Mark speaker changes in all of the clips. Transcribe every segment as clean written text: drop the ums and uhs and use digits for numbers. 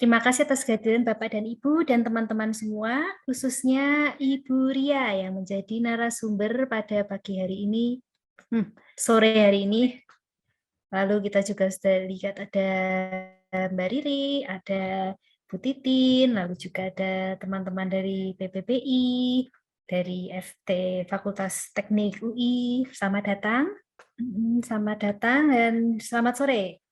Speaker 1: Terima kasih atas kehadiran Bapak dan Ibu dan teman-teman semua, khususnya Ibu Ria yang menjadi narasumber pada pagi hari ini, sore hari ini. Lalu kita juga sudah lihat ada Mbak Riri, ada Bu Titin, lalu juga ada teman-teman dari PPPI, dari FT Fakultas Teknik UI. Selamat datang. Selamat datang dan selamat sore.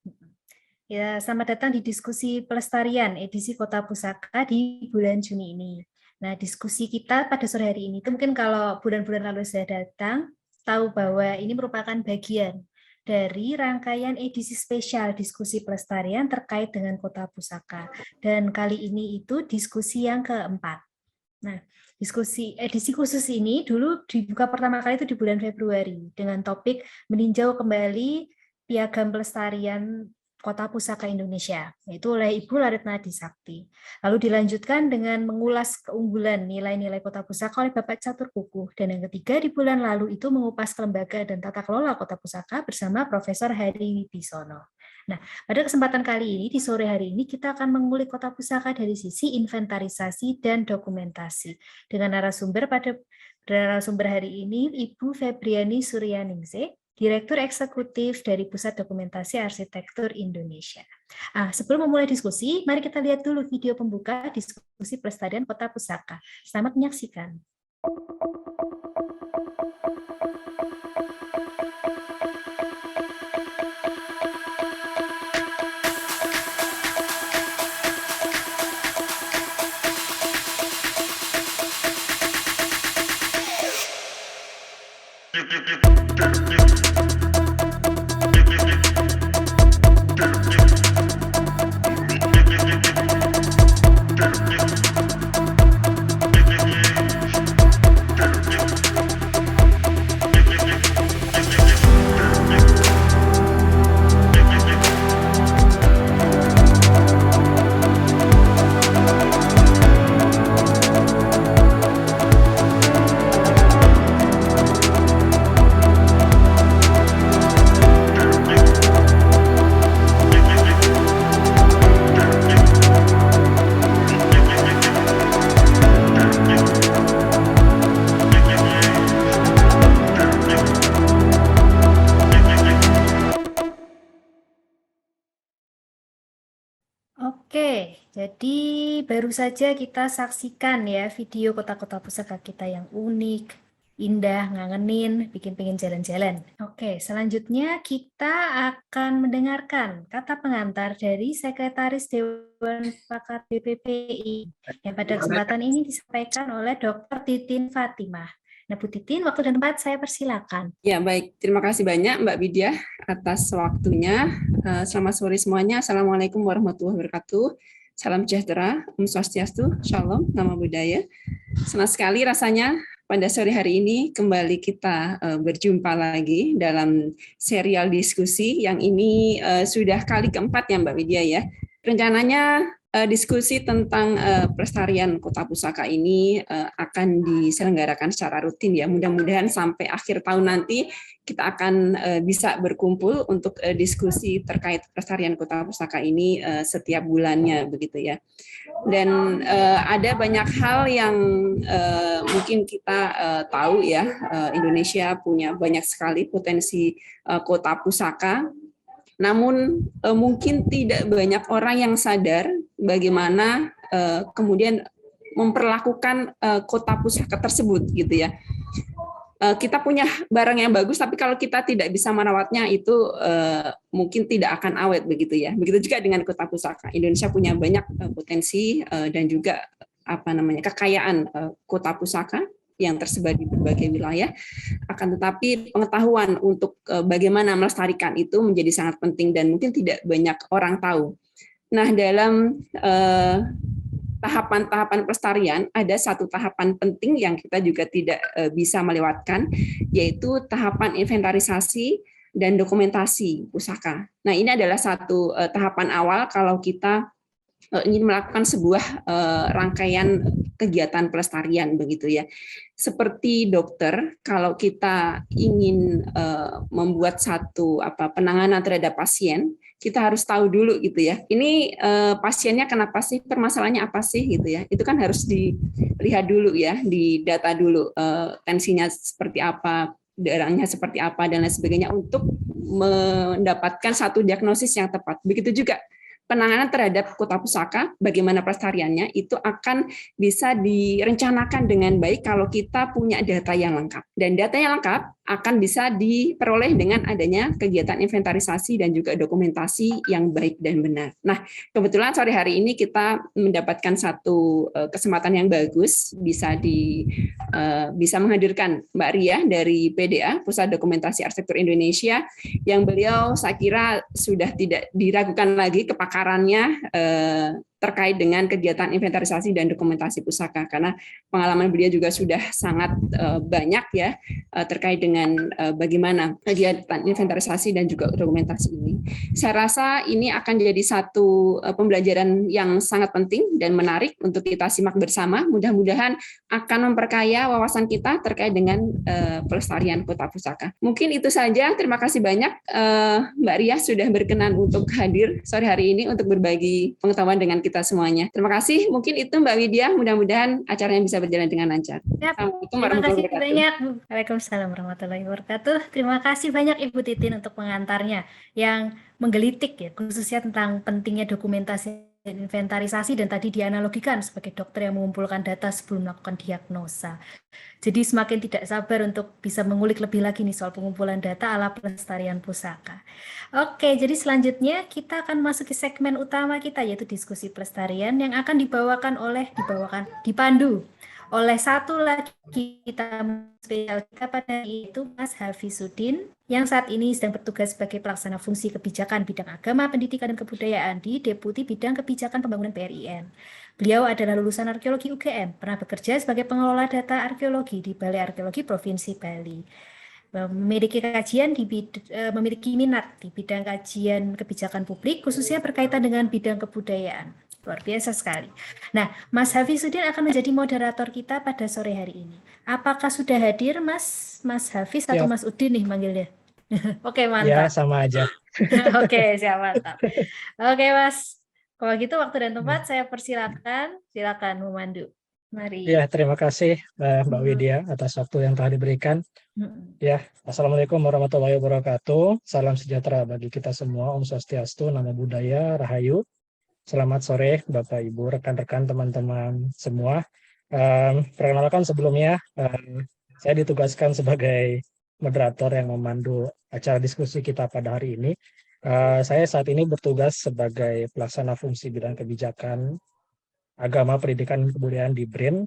Speaker 1: Ya, selamat datang di diskusi pelestarian edisi Kota Pusaka di bulan Juni ini. Nah, diskusi kita pada sore hari ini itu mungkin kalau bulan-bulan lalu sudah datang, tahu bahwa ini merupakan bagian dari rangkaian edisi spesial diskusi pelestarian terkait dengan Kota Pusaka. Dan kali ini itu diskusi yang keempat. Nah, diskusi edisi khusus ini dulu dibuka pertama kali itu di bulan Februari dengan topik meninjau kembali piagam pelestarian Kota Pusaka Indonesia, yaitu oleh Ibu Laretnadi Sakti. Lalu dilanjutkan dengan mengulas keunggulan nilai-nilai Kota Pusaka oleh Bapak Catur Kukuh. Dan yang ketiga di bulan lalu itu mengupas kelembagaan dan tata kelola Kota Pusaka bersama Profesor Heri Wibisono. Nah, pada kesempatan kali ini, di sore hari ini, kita akan mengulik Kota Pusaka dari sisi inventarisasi dan dokumentasi. Dengan narasumber hari ini, Ibu Febriani Suryaningsih, Direktur Eksekutif dari Pusat Dokumentasi Arsitektur Indonesia. Sebelum memulai diskusi, mari kita lihat dulu video pembuka diskusi pelestarian Kota Pusaka. Selamat menyaksikan. Oke, jadi baru saja kita saksikan ya video kota-kota pusaka kita yang unik, indah, ngangenin, bikin pengen jalan-jalan. Oke, selanjutnya kita akan mendengarkan kata pengantar dari Sekretaris Dewan Pakar BPPI yang pada kesempatan ini disampaikan oleh Dr. Titin Fatimah. Nah, Bu Titin, waktu dan tempat saya persilakan.
Speaker 2: Ya, baik. Terima kasih banyak Mbak Widya atas waktunya. Selamat sore semuanya. Assalamualaikum warahmatullahi wabarakatuh. Salam sejahtera, Om Swastiastu, Shalom, Namo Buddhaya. Senang sekali rasanya pada sore hari ini kembali kita berjumpa lagi dalam serial diskusi yang ini sudah kali keempat ya Mbak Widya ya. Rencananya diskusi tentang pelestarian Kota Pusaka ini akan diselenggarakan secara rutin ya. Mudah-mudahan sampai akhir tahun nanti kita akan bisa berkumpul untuk diskusi terkait pelestarian Kota Pusaka ini setiap bulannya begitu ya. Dan ada banyak hal yang mungkin kita tahu ya, Indonesia punya banyak sekali potensi Kota Pusaka. Namun mungkin tidak banyak orang yang sadar bagaimana kemudian memperlakukan Kota Pusaka tersebut gitu ya. Kita punya barang yang bagus, tapi kalau kita tidak bisa merawatnya itu mungkin tidak akan awet begitu ya. Begitu juga dengan Kota Pusaka. Indonesia punya banyak potensi dan juga kekayaan Kota Pusaka yang tersebar di berbagai wilayah, akan tetapi pengetahuan untuk bagaimana melestarikan itu menjadi sangat penting dan mungkin tidak banyak orang tahu. Nah, dalam tahapan-tahapan pelestarian ada satu tahapan penting yang kita juga tidak bisa melewatkan, yaitu tahapan inventarisasi dan dokumentasi pusaka. Nah, ini adalah satu tahapan awal kalau kita ingin melakukan sebuah rangkaian kegiatan pelestarian begitu ya. Seperti dokter, kalau kita ingin membuat satu penanganan terhadap pasien, kita harus tahu dulu gitu ya. Ini pasiennya kenapa sih, permasalahannya apa sih gitu ya. Itu kan harus dilihat dulu ya, di data dulu, tensinya seperti apa, darahnya seperti apa dan lain sebagainya untuk mendapatkan satu diagnosis yang tepat. Begitu juga penanganan terhadap kota pusaka, bagaimana pelestariannya, itu akan bisa direncanakan dengan baik kalau kita punya data yang lengkap. Dan data yang lengkap akan bisa diperoleh dengan adanya kegiatan inventarisasi dan juga dokumentasi yang baik dan benar. Nah, kebetulan sore hari ini kita mendapatkan satu kesempatan yang bagus, bisa menghadirkan Mbak Ria dari PDA, Pusat Dokumentasi Arsitektur Indonesia, yang beliau saya kira sudah tidak diragukan lagi kepakarannya terkait dengan kegiatan inventarisasi dan dokumentasi pusaka, karena pengalaman beliau juga sudah sangat banyak ya terkait dengan bagaimana kegiatan inventarisasi dan juga dokumentasi ini. Saya rasa ini akan jadi satu pembelajaran yang sangat penting dan menarik untuk kita simak bersama. Mudah-mudahan akan memperkaya wawasan kita terkait dengan pelestarian kota pusaka. Mungkin itu saja. Terima kasih banyak Mbak Ria sudah berkenan untuk hadir sore hari ini untuk berbagi pengetahuan dengan kita semuanya. Terima kasih. Mungkin itu Mbak Widya. Mudah-mudahan acaranya bisa berjalan dengan lancar.
Speaker 1: Terima kasih banyak. Waalaikumsalam warahmatullahi wabarakatuh. Terima kasih banyak Ibu Titin untuk pengantarnya yang menggelitik ya, khususnya tentang pentingnya dokumentasi dan inventarisasi, dan tadi dianalogikan sebagai dokter yang mengumpulkan data sebelum melakukan diagnosa. Jadi semakin tidak sabar untuk bisa mengulik lebih lagi nih soal pengumpulan data ala pelestarian pusaka. Oke, jadi selanjutnya kita akan masuk ke segmen utama kita, yaitu diskusi pelestarian yang akan dipandu oleh satu lagi tamu spesial kita pada itu Mas Hafisuddin, yang saat ini sedang bertugas sebagai pelaksana fungsi kebijakan bidang agama, pendidikan, dan kebudayaan di Deputi Bidang Kebijakan Pembangunan BRIN. Beliau adalah lulusan arkeologi UGM, pernah bekerja sebagai pengelola data arkeologi di Balai Arkeologi Provinsi Bali. Memiliki minat di bidang kajian kebijakan publik, khususnya berkaitan dengan bidang kebudayaan. Luar biasa sekali. Nah, Mas Hafisuddin akan menjadi moderator kita pada sore hari ini. Apakah sudah hadir Mas Hafiz atau Mas Udin nih manggilnya? Oke, mantap.
Speaker 3: Ya, sama aja.
Speaker 1: Oke, siap, mantap. Oke, Mas. Kalau gitu waktu dan tempat saya persilakan. Silakan memandu. Mari.
Speaker 3: Ya, terima kasih Mbak Widya atas waktu yang telah diberikan. Ya, Assalamualaikum warahmatullahi wabarakatuh. Salam sejahtera bagi kita semua. Om Swastiastu, Namo Buddhaya, Rahayu. Selamat sore Bapak Ibu, rekan-rekan, teman-teman semua. Perkenalkan sebelumnya, saya ditugaskan sebagai moderator yang memandu acara diskusi kita pada hari ini. Saya saat ini bertugas sebagai pelaksana fungsi bidang kebijakan agama, pendidikan, dan kebudayaan di BRIN,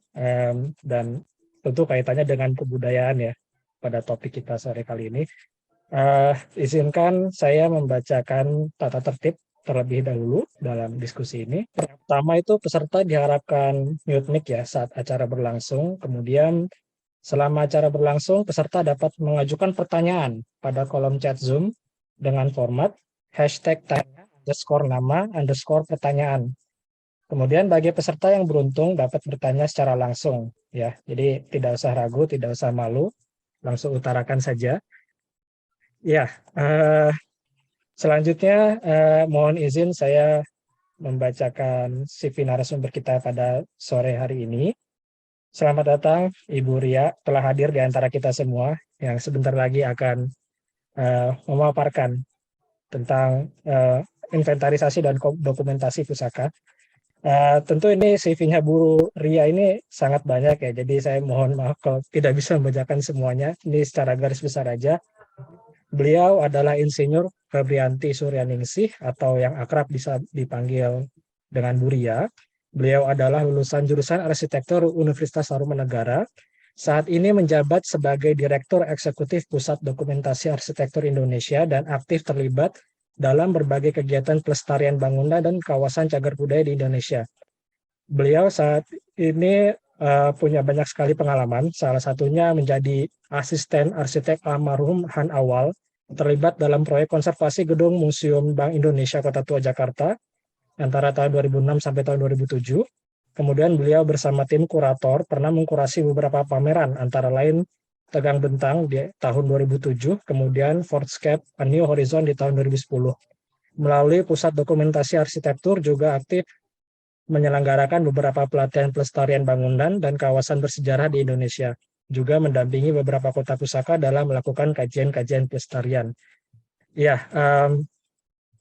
Speaker 3: dan tentu kaitannya dengan kebudayaan ya pada topik kita sore kali ini. Izinkan saya membacakan tata tertib terlebih dahulu dalam diskusi ini. Pertama itu peserta diharapkan mute mic ya saat acara berlangsung. Kemudian selama acara berlangsung, peserta dapat mengajukan pertanyaan pada kolom chat Zoom dengan format #tanya_nama_pertanyaan. Kemudian bagi peserta yang beruntung dapat bertanya secara langsung ya. Jadi tidak usah ragu, tidak usah malu, langsung utarakan saja. Ya, selanjutnya mohon izin saya membacakan CV narasumber kita pada sore hari ini. Selamat datang Ibu Ria, telah hadir di antara kita semua yang sebentar lagi akan memaparkan tentang inventarisasi dan dokumentasi pusaka. Tentu ini CV-nya Bu Ria ini sangat banyak ya, jadi saya mohon maaf kalau tidak bisa membacakan semuanya. Ini secara garis besar aja. Beliau adalah Insinyur Febrianti Suryaningsih atau yang akrab bisa dipanggil dengan Bu Ria. Beliau adalah lulusan jurusan Arsitektur Universitas Tarumanegara. Saat ini menjabat sebagai Direktur Eksekutif Pusat Dokumentasi Arsitektur Indonesia dan aktif terlibat dalam berbagai kegiatan pelestarian bangunan dan kawasan cagar budaya di Indonesia. Beliau saat ini punya banyak sekali pengalaman, salah satunya menjadi asisten arsitek almarhum Han Awal, terlibat dalam proyek konservasi gedung Museum Bank Indonesia Kota Tua Jakarta antara tahun 2006 sampai tahun 2007. Kemudian beliau bersama tim kurator pernah mengkurasi beberapa pameran, antara lain Tegang Bentang di tahun 2007, kemudian Fortscape A New Horizon di tahun 2010. Melalui Pusat Dokumentasi Arsitektur juga aktif menyelenggarakan beberapa pelatihan pelestarian bangunan dan kawasan bersejarah di Indonesia. Juga mendampingi beberapa kota pusaka dalam melakukan kajian-kajian pelestarian. Ya,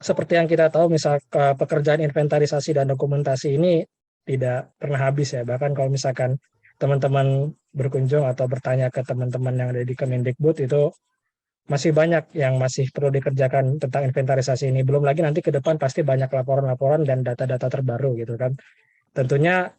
Speaker 3: seperti yang kita tahu, misal pekerjaan inventarisasi dan dokumentasi ini tidak pernah habis ya. Bahkan kalau misalkan teman-teman berkunjung atau bertanya ke teman-teman yang ada di Kemendikbud, itu masih banyak yang masih perlu dikerjakan tentang inventarisasi ini. Belum lagi nanti ke depan pasti banyak laporan-laporan dan data-data terbaru gitu kan. Tentunya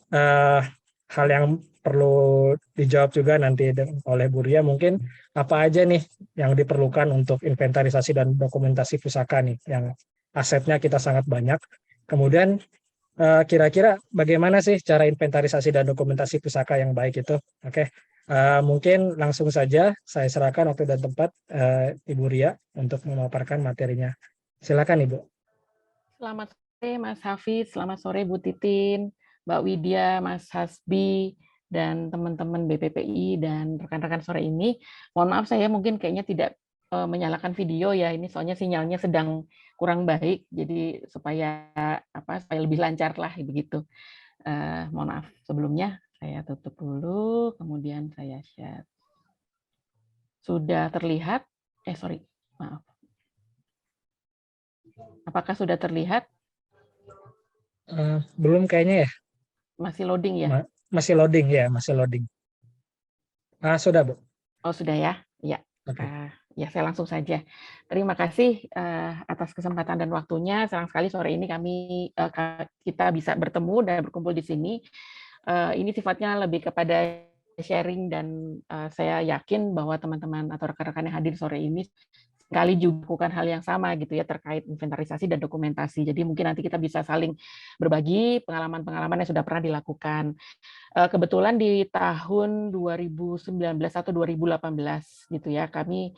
Speaker 3: hal yang perlu dijawab juga nanti oleh Bu Ria, mungkin apa aja nih yang diperlukan untuk inventarisasi dan dokumentasi pusaka nih, yang asetnya kita sangat banyak. Kemudian kira-kira bagaimana sih cara inventarisasi dan dokumentasi pusaka yang baik itu? Oke, mungkin langsung saja saya serahkan waktu dan tempat Ibu Ria untuk memaparkan materinya. Silakan Ibu.
Speaker 4: Selamat sore Mas Hafiz, selamat sore Bu Titin, Mbak Widya, Mas Hasbi, dan teman-teman BPPI dan rekan-rekan sore ini. Mohon maaf saya mungkin kayaknya tidak menyalakan video ya, ini soalnya sinyalnya sedang kurang baik, jadi supaya lebih lancar lah begitu. Mohon maaf sebelumnya, saya tutup dulu, kemudian saya share. Sudah terlihat? Maaf. Apakah sudah terlihat?
Speaker 3: Belum kayaknya ya.
Speaker 4: Masih loading ya?
Speaker 3: Masih loading ya, masih loading. Sudah Bu.
Speaker 4: Oh sudah ya, ya.
Speaker 3: Okay.
Speaker 4: Ya saya langsung saja. Terima kasih atas kesempatan dan waktunya. Senang sekali sore ini kita bisa bertemu dan berkumpul di sini. Ini sifatnya lebih kepada sharing dan saya yakin bahwa teman-teman atau rekan-rekan yang hadir sore ini kali juga melakukan hal yang sama gitu ya terkait inventarisasi dan dokumentasi. Jadi mungkin nanti kita bisa saling berbagi pengalaman-pengalaman yang sudah pernah dilakukan. Kebetulan di tahun 2019 atau 2018 gitu ya, kami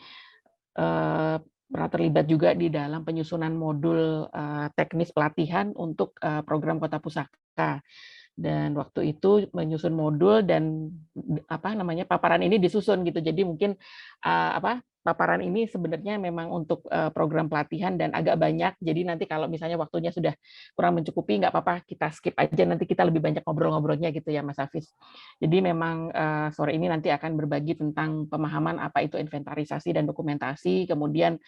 Speaker 4: pernah terlibat juga di dalam penyusunan modul teknis pelatihan untuk program Kota Pusaka. Dan waktu itu menyusun modul dan paparan ini disusun gitu. Jadi mungkin paparan ini sebenarnya memang untuk program pelatihan dan agak banyak. Jadi nanti kalau misalnya waktunya sudah kurang mencukupi, nggak apa-apa, kita skip aja. Nanti kita lebih banyak ngobrol-ngobrolnya gitu ya, Mas Hafiz. Jadi memang sore ini nanti akan berbagi tentang pemahaman apa itu inventarisasi dan dokumentasi, kemudian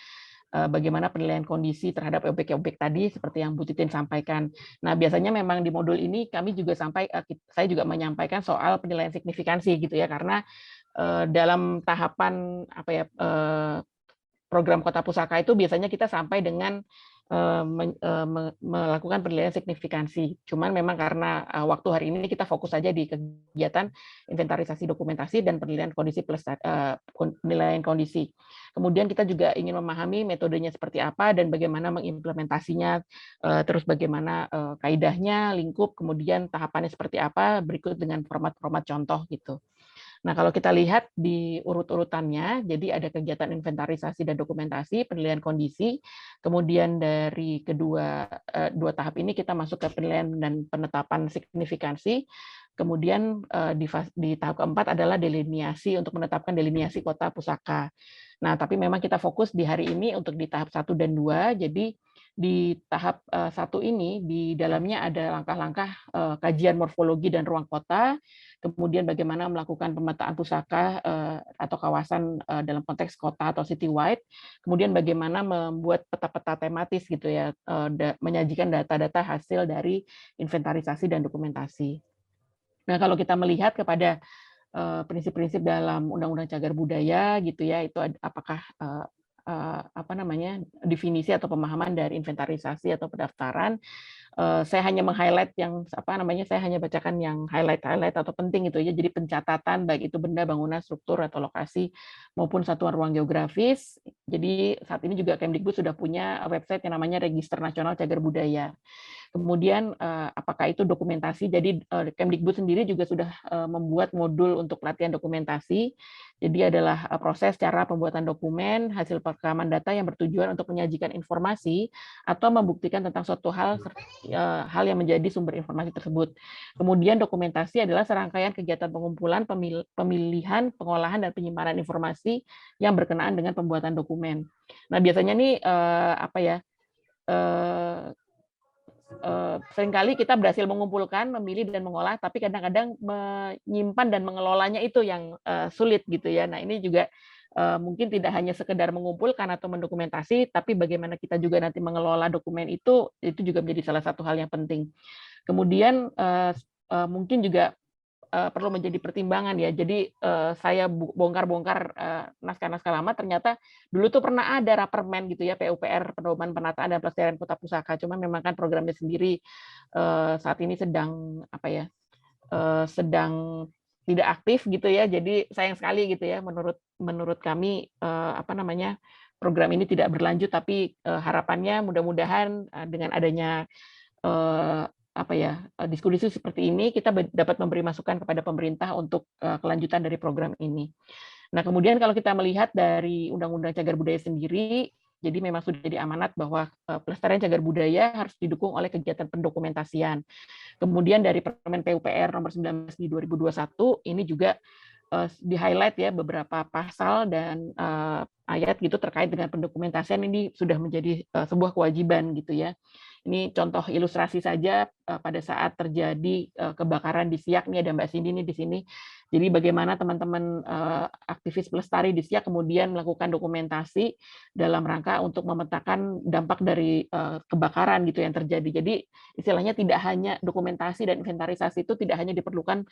Speaker 4: bagaimana penilaian kondisi terhadap objek-objek tadi seperti yang Bu Titin sampaikan. Nah, biasanya memang di modul ini kami juga saya juga menyampaikan soal penilaian signifikansi gitu ya, karena dalam tahapan program Kota Pusaka itu biasanya kita sampai dengan melakukan penilaian signifikansi. Cuman memang karena waktu hari ini kita fokus saja di kegiatan inventarisasi dokumentasi dan penilaian kondisi penilaian kondisi. Kemudian kita juga ingin memahami metodenya seperti apa dan bagaimana mengimplementasinya, terus bagaimana kaidahnya, lingkup, kemudian tahapannya seperti apa, berikut dengan format-format contoh gitu. Nah, kalau kita lihat di urut-urutannya, jadi ada kegiatan inventarisasi dan dokumentasi, penilaian kondisi, kemudian dari dua tahap ini kita masuk ke penilaian dan penetapan signifikansi, kemudian di tahap keempat adalah deliniasi untuk menetapkan deliniasi kota pusaka. Nah, tapi memang kita fokus di hari ini untuk di tahap 1 dan 2, jadi di tahap 1 ini di dalamnya ada langkah-langkah kajian morfologi dan ruang kota, kemudian bagaimana melakukan pemetaan pusaka atau kawasan dalam konteks kota atau citywide, kemudian bagaimana membuat peta-peta tematis gitu ya, menyajikan data-data hasil dari inventarisasi dan dokumentasi. Nah, kalau kita melihat kepada prinsip-prinsip dalam Undang-Undang Cagar Budaya gitu ya, itu apakah definisi atau pemahaman dari inventarisasi atau pendaftaran. Saya hanya meng-highlight yang saya hanya bacakan yang highlight atau penting itu ya. Jadi pencatatan baik itu benda, bangunan, struktur atau lokasi maupun satuan ruang geografis. Jadi saat ini juga Kemdikbud sudah punya website yang namanya Register Nasional Cagar Budaya. Kemudian apakah itu dokumentasi? Jadi Kemdikbud sendiri juga sudah membuat modul untuk pelatihan dokumentasi. Jadi adalah proses cara pembuatan dokumen, hasil perekaman data yang bertujuan untuk menyajikan informasi atau membuktikan tentang suatu hal yang menjadi sumber informasi tersebut. Kemudian dokumentasi adalah serangkaian kegiatan pengumpulan, pemilihan, pengolahan, dan penyimpanan informasi yang berkenaan dengan pembuatan dokumen. Nah, biasanya nih seringkali kita berhasil mengumpulkan, memilih dan mengolah, tapi kadang-kadang menyimpan dan mengelolanya itu yang sulit gitu ya. Nah, ini juga mungkin tidak hanya sekedar mengumpulkan atau mendokumentasi, tapi bagaimana kita juga nanti mengelola dokumen itu juga menjadi salah satu hal yang penting. Kemudian mungkin juga perlu menjadi pertimbangan ya. Jadi saya bongkar-bongkar naskah-naskah lama, ternyata dulu tuh pernah ada Rapermen gitu ya, PUPR, Pedoman Penataan dan Pelestarian Kota Pusaka. Cuma memang kan programnya sendiri saat ini sedang sedang tidak aktif gitu ya. Jadi sayang sekali gitu ya, menurut kami program ini tidak berlanjut, tapi harapannya mudah-mudahan dengan adanya diskusi seperti ini kita dapat memberi masukan kepada pemerintah untuk kelanjutan dari program ini. Nah, kemudian kalau kita melihat dari Undang-Undang Cagar Budaya sendiri, jadi memang sudah jadi amanat bahwa pelestarian cagar budaya harus didukung oleh kegiatan pendokumentasian. Kemudian dari Permen PUPR nomor 19 di 2021 ini juga di-highlight ya beberapa pasal dan ayat gitu terkait dengan pendokumentasian, ini sudah menjadi sebuah kewajiban gitu ya. Ini contoh ilustrasi saja pada saat terjadi kebakaran di Siak, nih ada Mbak Cindy nih di sini. Jadi bagaimana teman-teman aktivis pelestari di Siak kemudian melakukan dokumentasi dalam rangka untuk memetakan dampak dari kebakaran gitu yang terjadi. Jadi istilahnya tidak hanya dokumentasi dan inventarisasi itu tidak hanya diperlukan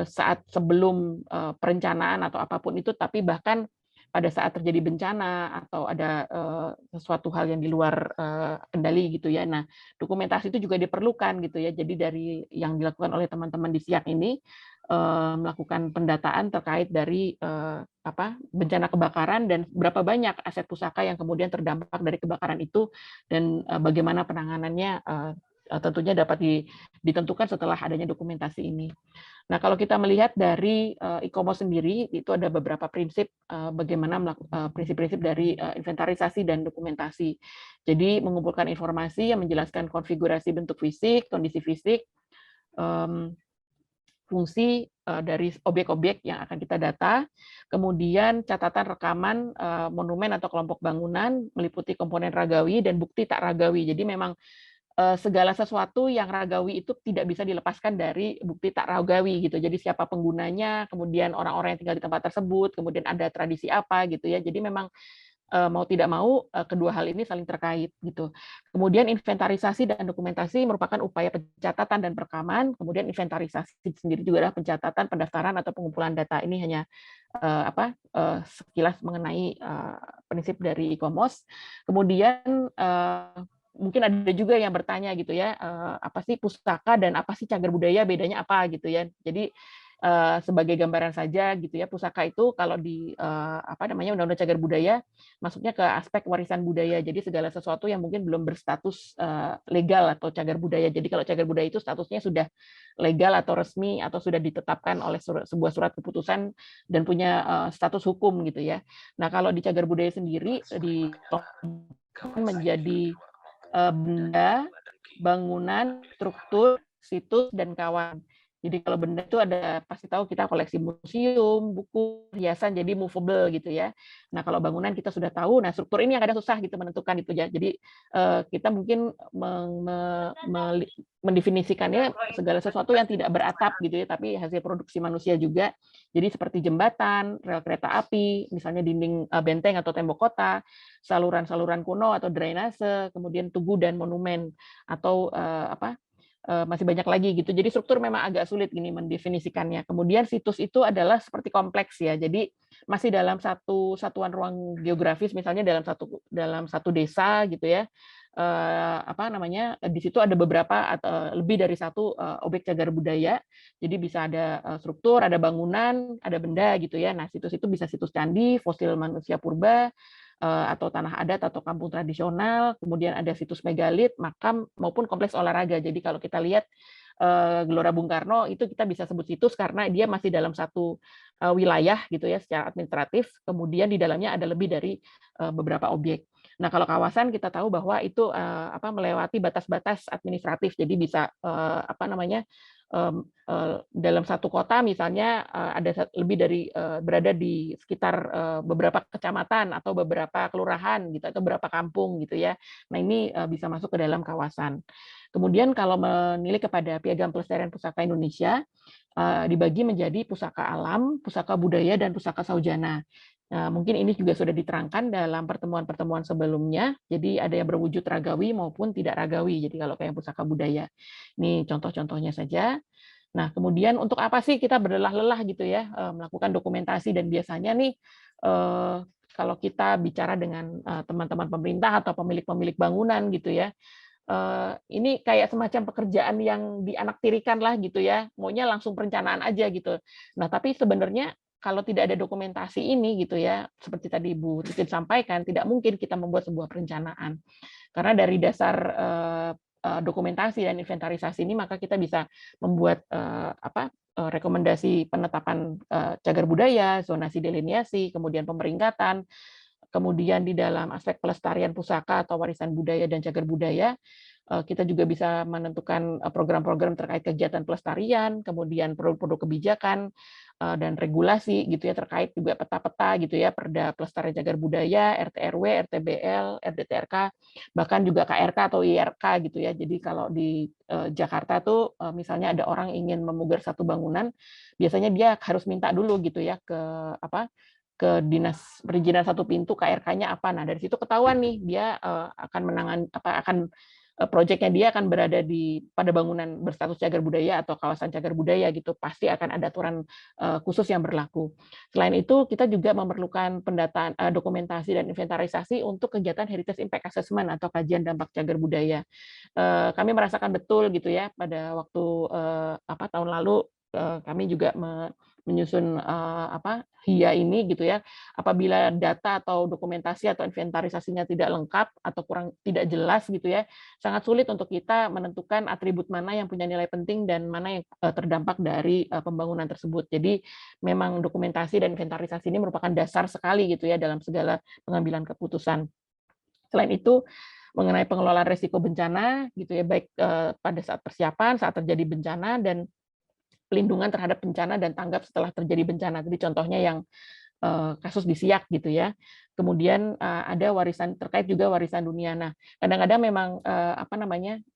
Speaker 4: saat sebelum perencanaan atau apapun itu, tapi bahkan pada saat terjadi bencana atau ada sesuatu hal yang di luar kendali gitu ya. Nah, dokumentasi itu juga diperlukan gitu ya. Jadi dari yang dilakukan oleh teman-teman di Siak ini melakukan pendataan terkait dari bencana kebakaran dan berapa banyak aset pusaka yang kemudian terdampak dari kebakaran itu, dan bagaimana penanganannya tentunya dapat ditentukan setelah adanya dokumentasi ini. Nah, kalau kita melihat dari ICOMOS sendiri, itu ada beberapa prinsip bagaimana prinsip-prinsip dari inventarisasi dan dokumentasi. Jadi mengumpulkan informasi yang menjelaskan konfigurasi bentuk fisik, kondisi fisik, fungsi dari objek-objek yang akan kita data, kemudian catatan rekaman monumen atau kelompok bangunan, meliputi komponen ragawi dan bukti tak ragawi. Jadi memang segala sesuatu yang ragawi itu tidak bisa dilepaskan dari bukti tak ragawi gitu. Jadi siapa penggunanya, kemudian orang-orang yang tinggal di tempat tersebut, kemudian ada tradisi apa gitu ya. Jadi memang mau tidak mau kedua hal ini saling terkait gitu. Kemudian inventarisasi dan dokumentasi merupakan upaya pencatatan dan perekaman. Kemudian inventarisasi sendiri juga adalah pencatatan, pendaftaran atau pengumpulan data. Ini hanya sekilas mengenai prinsip dari ICOMOS. Kemudian mungkin ada juga yang bertanya gitu ya, apa sih pustaka dan apa sih cagar budaya, bedanya apa gitu ya. Jadi sebagai gambaran saja gitu ya, pusaka itu kalau di Undang-Undang Cagar Budaya masuknya ke aspek warisan budaya. Jadi segala sesuatu yang mungkin belum berstatus legal atau cagar budaya. Jadi kalau cagar budaya itu statusnya sudah legal atau resmi atau sudah ditetapkan oleh sebuah surat keputusan dan punya status hukum gitu ya. Nah, kalau di cagar budaya sendiri menjadi benda, bangunan, struktur, situs, dan kawan. Jadi kalau benda itu ada, pasti tahu kita koleksi museum, buku, hiasan, jadi movable gitu ya. Nah kalau bangunan kita sudah tahu, nah struktur ini yang kadang susah gitu menentukan itu ya. Jadi kita mungkin mendefinisikannya segala sesuatu yang tidak beratap gitu ya, tapi hasil produksi manusia juga. Jadi seperti jembatan, rel kereta api, misalnya dinding benteng atau tembok kota, saluran-saluran kuno atau drainase, kemudian tugu dan monumen atau masih banyak lagi gitu. Jadi struktur memang agak sulit gini mendefinisikannya. Kemudian situs itu adalah seperti kompleks ya. Jadi masih dalam satu satuan ruang geografis, misalnya dalam satu desa gitu ya. Di situ ada beberapa atau lebih dari satu objek cagar budaya. Jadi bisa ada struktur, ada bangunan, ada benda gitu ya. Nah, situs itu bisa situs candi, fosil manusia purba, atau tanah adat atau kampung tradisional, kemudian ada situs megalit, makam maupun kompleks olahraga. Jadi kalau kita lihat Gelora Bung Karno itu kita bisa sebut situs karena dia masih dalam satu wilayah gitu ya secara administratif, kemudian di dalamnya ada lebih dari beberapa objek. Nah, kalau kawasan kita tahu bahwa itu melewati batas-batas administratif, jadi bisa dalam satu kota misalnya ada lebih dari berada di sekitar beberapa kecamatan atau beberapa kelurahan gitu atau beberapa kampung gitu ya. Nah, ini bisa masuk ke dalam kawasan. Kemudian kalau menilik kepada Piagam Pelestarian Pusaka Indonesia, dibagi menjadi pusaka alam, pusaka budaya, dan pusaka saujana. Nah, mungkin ini juga sudah diterangkan dalam pertemuan-pertemuan sebelumnya. Jadi ada yang berwujud ragawi maupun tidak ragawi. Jadi kalau kayak pusaka budaya, ini contoh-contohnya saja. Nah, kemudian untuk apa sih kita berlelah-lelah gitu ya melakukan dokumentasi, dan biasanya nih kalau kita bicara dengan teman-teman pemerintah atau pemilik-pemilik bangunan gitu ya, ini kayak semacam pekerjaan yang dianaktirikan lah gitu ya, maunya langsung perencanaan aja gitu. Nah, tapi sebenarnya kalau tidak ada dokumentasi ini gitu ya, seperti tadi Bu Titin sampaikan, tidak mungkin kita membuat sebuah perencanaan. Karena dari dasar dokumentasi dan inventarisasi ini, maka kita bisa membuat rekomendasi penetapan cagar budaya, zonasi deliniasi, kemudian pemeringkatan, kemudian di dalam aspek pelestarian pusaka atau warisan budaya dan cagar budaya, kita juga bisa menentukan program-program terkait kegiatan pelestarian, kemudian produk-produk kebijakan dan regulasi gitu ya, terkait juga peta-peta gitu ya, Perda Pelestarian Cagar Budaya, RT/RW, RTBL, RDTRK, bahkan juga KRK atau IRK gitu ya. Jadi kalau di Jakarta tuh misalnya ada orang ingin memugar satu bangunan, biasanya dia harus minta dulu gitu ya ke dinas perizinan satu pintu, KRK-nya apa. Nah, dari situ ketahuan nih dia akan proyeknya dia akan berada pada bangunan berstatus cagar budaya atau kawasan cagar budaya gitu. Pasti akan ada aturan khusus yang berlaku. Selain itu, kita juga memerlukan pendataan, dokumentasi dan inventarisasi untuk kegiatan heritage impact assessment atau kajian dampak cagar budaya. Kami merasakan betul gitu ya pada waktu tahun lalu kami juga menyusun HIA ini gitu ya. Apabila data atau dokumentasi atau inventarisasinya tidak lengkap atau tidak jelas gitu ya, sangat sulit untuk kita menentukan atribut mana yang punya nilai penting dan mana yang terdampak dari pembangunan tersebut. Jadi memang dokumentasi dan inventarisasi ini merupakan dasar sekali gitu ya dalam segala pengambilan keputusan. Selain itu, mengenai pengelolaan risiko bencana gitu ya, baik pada saat persiapan, saat terjadi bencana, dan pelindungan terhadap bencana dan tanggap setelah terjadi bencana. Jadi contohnya yang kasus di Siak gitu ya. Kemudian ada warisan terkait juga warisan dunia. Nah, kadang-kadang memang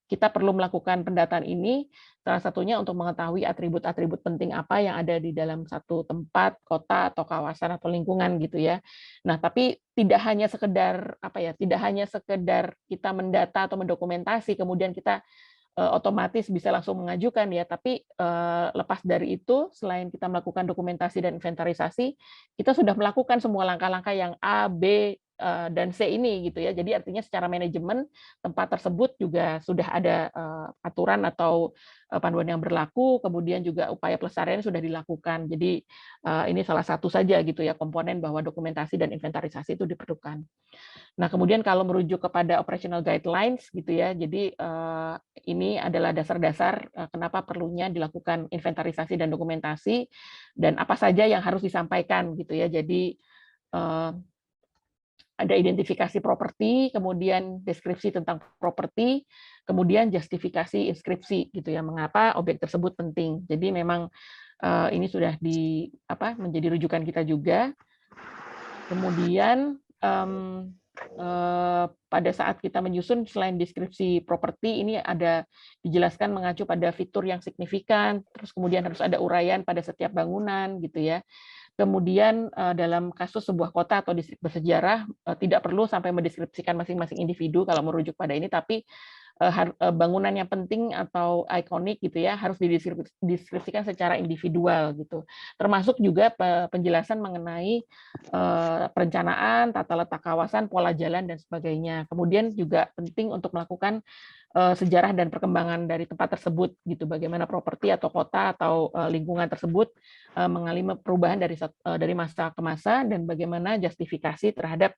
Speaker 4: kita perlu melakukan pendataan ini, salah satunya untuk mengetahui atribut-atribut penting apa yang ada di dalam satu tempat, kota atau kawasan atau lingkungan gitu ya. Nah, tapi tidak hanya sekedar tidak hanya sekedar kita mendata atau mendokumentasi kemudian kita otomatis bisa langsung mengajukan ya, tapi lepas dari itu, selain kita melakukan dokumentasi dan inventarisasi, kita sudah melakukan semua langkah-langkah yang A, B, dan C ini gitu ya. Jadi artinya secara manajemen tempat tersebut juga sudah ada aturan atau panduan yang berlaku, kemudian juga upaya pelestarian sudah dilakukan. Jadi ini salah satu saja gitu ya komponen bahwa dokumentasi dan inventarisasi itu diperlukan. Nah, kemudian kalau merujuk kepada operational guidelines gitu ya, jadi ini adalah dasar-dasar kenapa perlunya dilakukan inventarisasi dan dokumentasi dan apa saja yang harus disampaikan gitu ya. Jadi ada identifikasi properti, kemudian deskripsi tentang properti, kemudian justifikasi inskripsi gitu ya, mengapa objek tersebut penting. Jadi memang ini sudah menjadi rujukan kita juga. Kemudian pada saat kita menyusun, selain deskripsi properti, ini ada dijelaskan mengacu pada fitur yang signifikan, terus kemudian harus ada uraian pada setiap bangunan gitu ya. Kemudian dalam kasus sebuah kota atau distrik bersejarah tidak perlu sampai mendeskripsikan masing-masing individu kalau merujuk pada ini, tapi bangunan yang penting atau ikonik gitu ya harus dideskripsikan secara individual gitu. Termasuk juga penjelasan mengenai perencanaan, tata letak kawasan, pola jalan dan sebagainya. Kemudian juga penting untuk melakukan sejarah dan perkembangan dari tempat tersebut gitu. Bagaimana properti atau kota atau lingkungan tersebut mengalami perubahan dari masa ke masa dan bagaimana justifikasi terhadap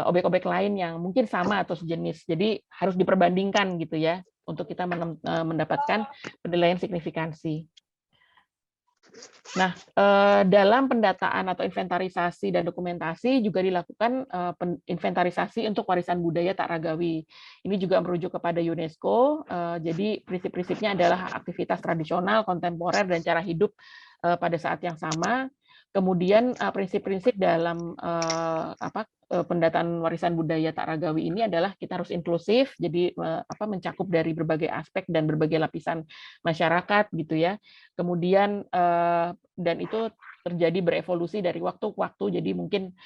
Speaker 4: objek-objek lain yang mungkin sama atau sejenis. Jadi harus diperbandingkan gitu ya untuk kita mendapatkan penilaian signifikansi. Nah, dalam pendataan atau inventarisasi dan dokumentasi juga dilakukan inventarisasi untuk warisan budaya tak ragawi. Ini juga merujuk kepada UNESCO. Jadi prinsip-prinsipnya adalah aktivitas tradisional, kontemporer, dan cara hidup pada saat yang sama. Kemudian prinsip-prinsip dalam pendataan warisan budaya tak ragawi ini adalah kita harus inklusif, jadi mencakup dari berbagai aspek dan berbagai lapisan masyarakat gitu ya. Kemudian dan itu terjadi berevolusi dari waktu ke waktu, jadi mungkin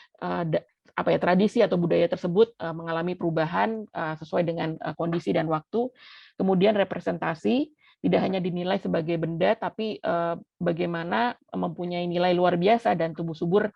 Speaker 4: tradisi atau budaya tersebut mengalami perubahan sesuai dengan kondisi dan waktu. Kemudian representasi tidak hanya dinilai sebagai benda, tapi bagaimana mempunyai nilai luar biasa dan tumbuh subur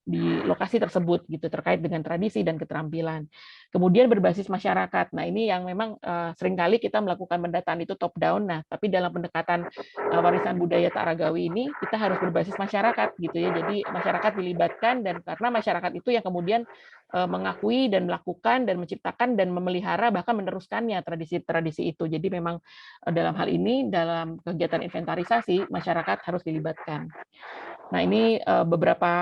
Speaker 4: di lokasi tersebut gitu terkait dengan tradisi dan keterampilan. Kemudian berbasis masyarakat. Nah, ini yang memang seringkali kita melakukan pendataan itu top down. Nah, tapi dalam pendekatan warisan budaya tak ragawi ini kita harus berbasis masyarakat gitu ya. Jadi masyarakat dilibatkan, dan karena masyarakat itu yang kemudian mengakui dan melakukan dan menciptakan dan memelihara bahkan meneruskannya tradisi-tradisi itu. Jadi memang dalam hal ini dalam kegiatan inventarisasi masyarakat harus dilibatkan. Nah, ini beberapa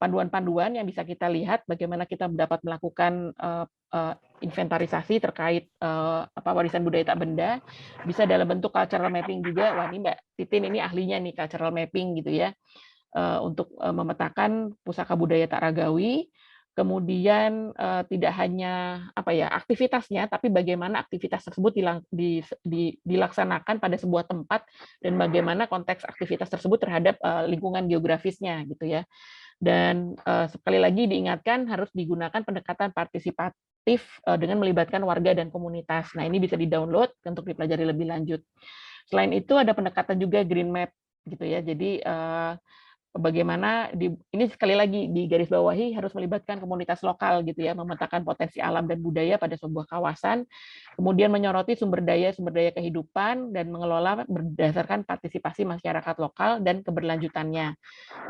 Speaker 4: panduan-panduan yang bisa kita lihat bagaimana kita dapat melakukan inventarisasi terkait warisan budaya tak benda. Bisa dalam bentuk cultural mapping juga. Wah, ini Mbak Titin ini ahlinya nih cultural mapping gitu ya. Untuk memetakan pusaka budaya tak ragawi. Kemudian tidak hanya aktivitasnya, tapi bagaimana aktivitas tersebut dilaksanakan pada sebuah tempat dan bagaimana konteks aktivitas tersebut terhadap lingkungan geografisnya gitu ya. Dan sekali lagi diingatkan harus digunakan pendekatan partisipatif dengan melibatkan warga dan komunitas. Nah, ini bisa di-download untuk dipelajari lebih lanjut. Selain itu ada pendekatan juga green map gitu ya. Jadi bagaimana ini sekali lagi di garis bawahi harus melibatkan komunitas lokal gitu ya, memetakan potensi alam dan budaya pada sebuah kawasan, kemudian menyoroti sumber daya kehidupan dan mengelola berdasarkan partisipasi masyarakat lokal dan keberlanjutannya.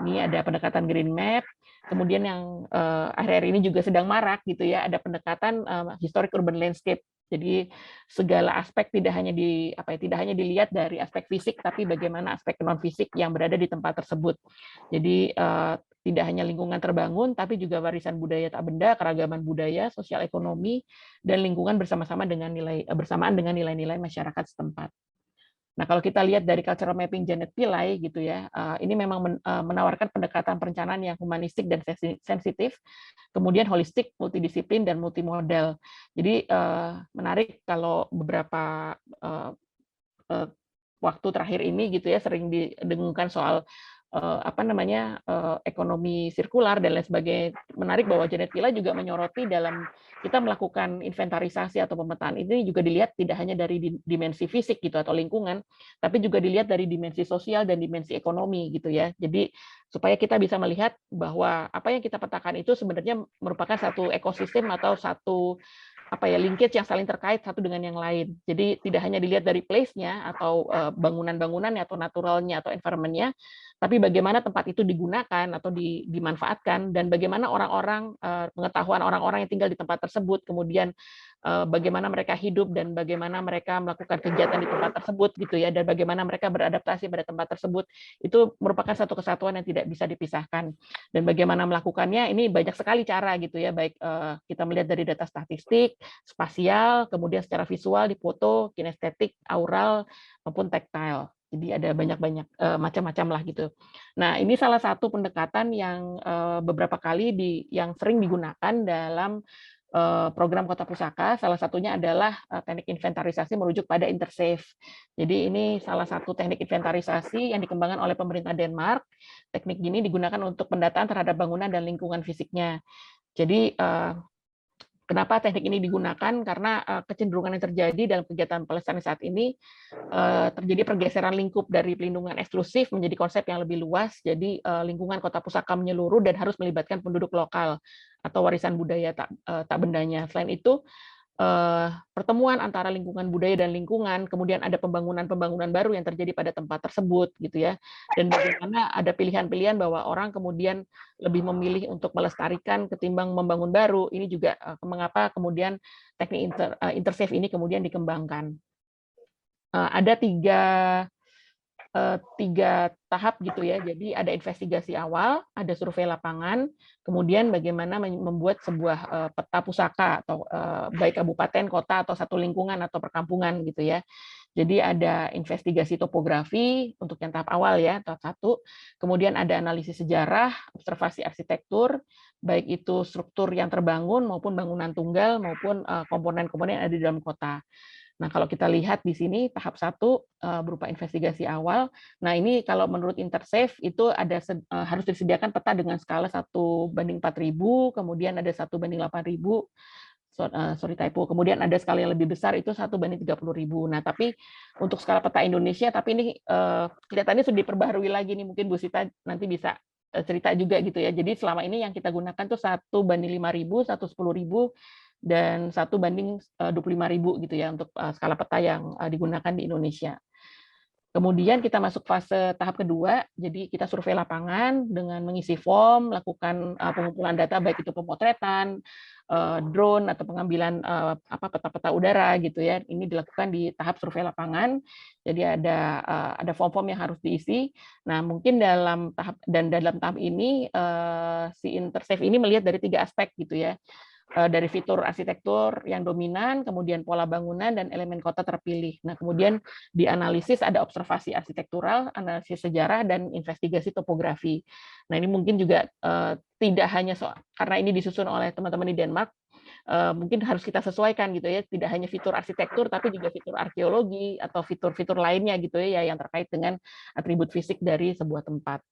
Speaker 4: Ini ada pendekatan green map. Kemudian yang akhir-akhir ini juga sedang marak gitu ya, ada pendekatan historic urban landscape. Jadi segala aspek tidak hanya dilihat dari aspek fisik, tapi bagaimana aspek non fisik yang berada di tempat tersebut. Jadi tidak hanya lingkungan terbangun, tapi juga warisan budaya tak benda, keragaman budaya, sosial ekonomi, dan lingkungan bersamaan dengan nilai-nilai masyarakat setempat. Nah, kalau kita lihat dari cultural mapping Janet Pillay gitu ya, ini memang menawarkan pendekatan perencanaan yang humanistik dan sensitif, kemudian holistik, multidisiplin, dan multimodal. Jadi menarik kalau beberapa waktu terakhir ini gitu ya sering didengungkan soal ekonomi sirkular dan lain sebagainya. Menarik bahwa Janet Pillay juga menyoroti dalam kita melakukan inventarisasi atau pemetaan ini juga dilihat tidak hanya dari dimensi fisik gitu atau lingkungan, tapi juga dilihat dari dimensi sosial dan dimensi ekonomi gitu ya. Jadi supaya kita bisa melihat bahwa apa yang kita petakan itu sebenarnya merupakan satu ekosistem atau satu linkage yang saling terkait satu dengan yang lain. Jadi tidak hanya dilihat dari place-nya atau bangunan-bangunannya atau naturalnya atau environment-nya, tapi bagaimana tempat itu digunakan atau dimanfaatkan, dan bagaimana pengetahuan orang-orang yang tinggal di tempat tersebut, kemudian bagaimana mereka hidup dan bagaimana mereka melakukan kegiatan di tempat tersebut gitu ya, dan bagaimana mereka beradaptasi pada tempat tersebut, itu merupakan satu kesatuan yang tidak bisa dipisahkan. Dan bagaimana melakukannya, ini banyak sekali cara gitu ya, baik kita melihat dari data statistik, spasial, kemudian secara visual di foto, kinestetik, aural, maupun taktil. Jadi ada banyak-banyak macam-macam lah gitu. Nah, ini salah satu pendekatan yang beberapa kali yang sering digunakan dalam program Kota Pusaka. Salah satunya adalah teknik inventarisasi merujuk pada InterSafe. Jadi ini salah satu teknik inventarisasi yang dikembangkan oleh pemerintah Denmark. Teknik ini digunakan untuk pendataan terhadap bangunan dan lingkungan fisiknya. Jadi kenapa teknik ini digunakan? Karena kecenderungan yang terjadi dalam kegiatan pelestarian saat ini terjadi pergeseran lingkup dari pelindungan eksklusif menjadi konsep yang lebih luas. Jadi lingkungan Kota Pusaka menyeluruh dan harus melibatkan penduduk lokal atau warisan budaya tak bendanya. Selain itu, pertemuan antara lingkungan budaya dan lingkungan, kemudian ada pembangunan-pembangunan baru yang terjadi pada tempat tersebut gitu ya. Dan bagaimana ada pilihan-pilihan bahwa orang kemudian lebih memilih untuk melestarikan ketimbang membangun baru. Ini juga mengapa kemudian teknik intersafe ini kemudian dikembangkan. Ada tiga tahap gitu ya. Jadi ada investigasi awal, ada survei lapangan, kemudian bagaimana membuat sebuah peta pusaka atau baik kabupaten, kota atau satu lingkungan atau perkampungan gitu ya. Jadi ada investigasi topografi untuk yang tahap awal ya, tahap 1. Kemudian ada analisis sejarah, observasi arsitektur, baik itu struktur yang terbangun maupun bangunan tunggal maupun komponen-komponen yang ada di dalam kota. Nah, kalau kita lihat di sini tahap 1 berupa investigasi awal. Nah, ini kalau menurut Intersafe itu ada harus disediakan peta dengan skala 1:4.000, kemudian ada 1:8.000. Sorry typo. Kemudian ada skala yang lebih besar itu 1:30.000. Nah, tapi untuk skala peta Indonesia, tapi ini kelihatannya sudah diperbaharui lagi nih. Mungkin Bu Sita nanti bisa cerita juga gitu ya. Jadi selama ini yang kita gunakan tuh 1:5.000, 1:10.000, dan 1:25.000 gitu ya untuk skala peta yang digunakan di Indonesia. Kemudian kita masuk fase tahap kedua, jadi kita survei lapangan dengan mengisi form, melakukan pengumpulan data baik itu pemotretan, drone atau pengambilan peta-peta udara gitu ya. Ini dilakukan di tahap survei lapangan. Jadi ada form-form yang harus diisi. Nah, mungkin dalam tahap ini si Intersafe ini melihat dari 3 aspek gitu ya. Dari fitur arsitektur yang dominan, kemudian pola bangunan, dan elemen kota terpilih. Nah, kemudian dianalisis ada observasi arsitektural, analisis sejarah, dan investigasi topografi. Nah, ini mungkin juga tidak hanya karena ini disusun oleh teman-teman di Denmark, mungkin harus kita sesuaikan gitu ya, tidak hanya fitur arsitektur, tapi juga fitur arkeologi atau fitur-fitur lainnya gitu ya, yang terkait dengan atribut fisik dari sebuah tempat.